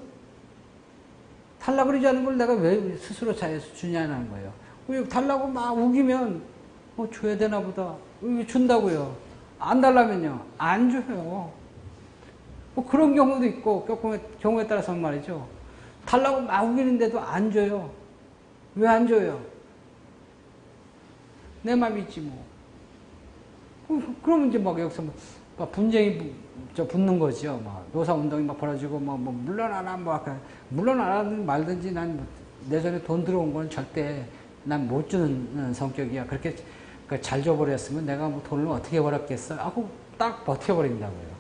달라 그러지 않은 걸 내가 왜 스스로 자해서 주냐는 거예요. 왜 달라고 막 우기면, 줘야 되나 보다. 왜 준다고요? 안 달라면요? 안 줘요. 그런 경우도 있고, 경우에 따라서 말이죠. 달라고 막 우기는데도 안 줘요. 왜 안 줘요? 내 맘이지 뭐. 그러면 이제 막 여기서 막 분쟁이 붙는 거죠. 막 노사운동이 막 벌어지고, 물러나라, 물러나라든 말든지 난 내 손에 돈 들어온 건 절대 난 못 주는 성격이야. 그렇게 잘 줘버렸으면 내가 뭐 돈을 어떻게 벌었겠어? 하고 딱 버텨버린다고요.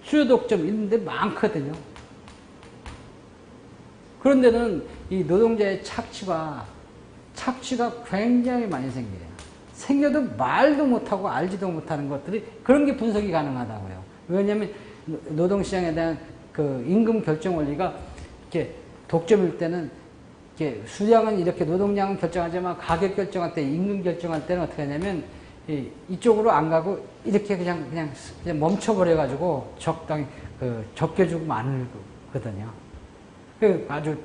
수요 독점 있는데 많거든요. 그런 데는 이 노동자의 착취가 굉장히 많이 생겨요. 생겨도 말도 못하고 알지도 못하는 것들이 그런 게 분석이 가능하다고요. 왜냐하면 노동시장에 대한 그 임금 결정 원리가 이렇게 독점일 때는 이렇게 수량은 이렇게 노동량은 결정하지만 가격 결정할 때, 임금 결정할 때는 어떻게 하냐면 이쪽으로 안 가고 이렇게 그냥 멈춰버려가지고 적당히 적게주고 많거든요. 아주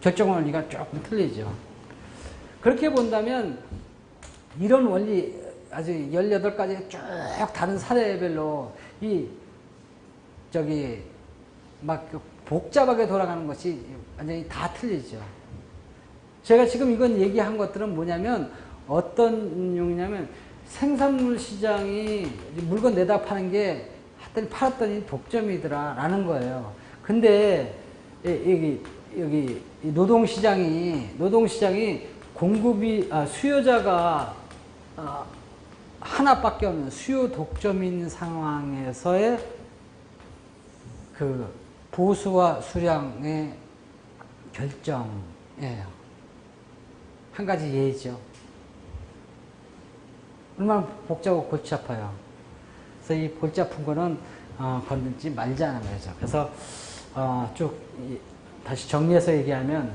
결정 원리가 조금 틀리죠. 그렇게 본다면 이런 원리 아주 18가지 쭉 다른 사례별로 막 복잡하게 돌아가는 것이 완전히 다 틀리죠. 제가 지금 이건 얘기한 것들은 뭐냐면 어떤 용이냐면 생산물 시장이 물건 내다 파는 게 하여튼 팔았더니 독점이더라 라는 거예요. 근데 여기 노동시장이 수요자가 하나밖에 없는 수요 독점인 상황에서의 그 보수와 수량의 결정이에요. 한 가지 예죠. 얼마나 복잡하고 골치 아파요. 그래서 이 골치 아픈 거는 건들지 말자는 거죠. 그래서 쭉 다시 정리해서 얘기하면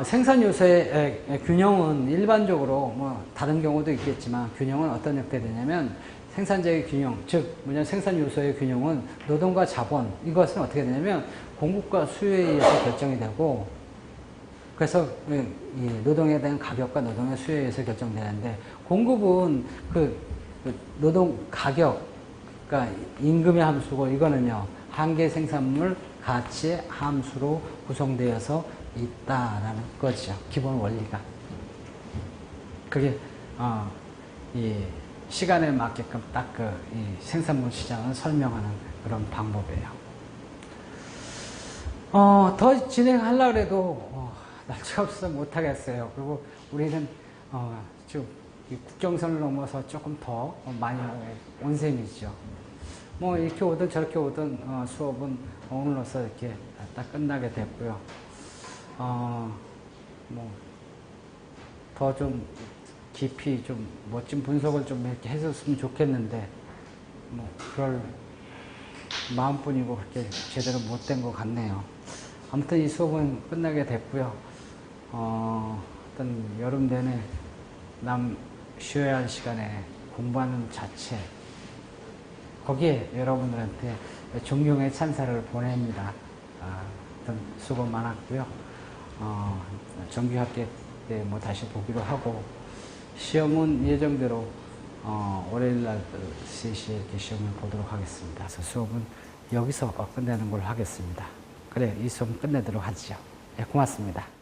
생산 요소의 균형은 일반적으로 뭐 다른 경우도 있겠지만 균형은 어떤 형태가 되냐면 생산자의 균형, 즉 생산 요소의 균형은 노동과 자본, 이것은 어떻게 되냐면 공급과 수요에 의해서 결정이 되고, 그래서 이 노동에 대한 가격과 노동의 수요에 의해서 결정되는데, 공급은 그 노동 가격, 그러니까 임금의 함수고, 이거는요 한계 생산물 가치의 함수로 구성되어서 있다라는 거죠. 기본 원리가. 그게 이 시간에 맞게끔 딱 이 생산물 시장을 설명하는 그런 방법이에요. 더 진행하려고 해도 날짜가 없어서 못 하겠어요. 그리고 우리는 지금 이 국경선을 넘어서 조금 더 많이 온 셈이죠. 뭐 이렇게 오든 저렇게 오든 수업은 오늘로서 이렇게 딱 끝나게 됐고요. 뭐 더 좀 깊이 좀 멋진 분석을 좀 이렇게 해줬으면 좋겠는데 뭐 그럴 마음뿐이고 그렇게 제대로 못된 것 같네요. 아무튼 이 수업은 끝나게 됐고요. 어떤 여름 내내 쉬어야 할 시간에 공부하는 자체, 거기에 여러분들한테 존경의 찬사를 보냅니다. 하여튼 수고 많았고요. 정규 합격 때 뭐 다시 보기로 하고, 시험은 예정대로 월요일 날 3시에 이렇게 시험을 보도록 하겠습니다. 그래서 수업은 여기서 끝내는 걸로 하겠습니다. 그래, 이 수업 끝내도록 하죠. 네, 고맙습니다.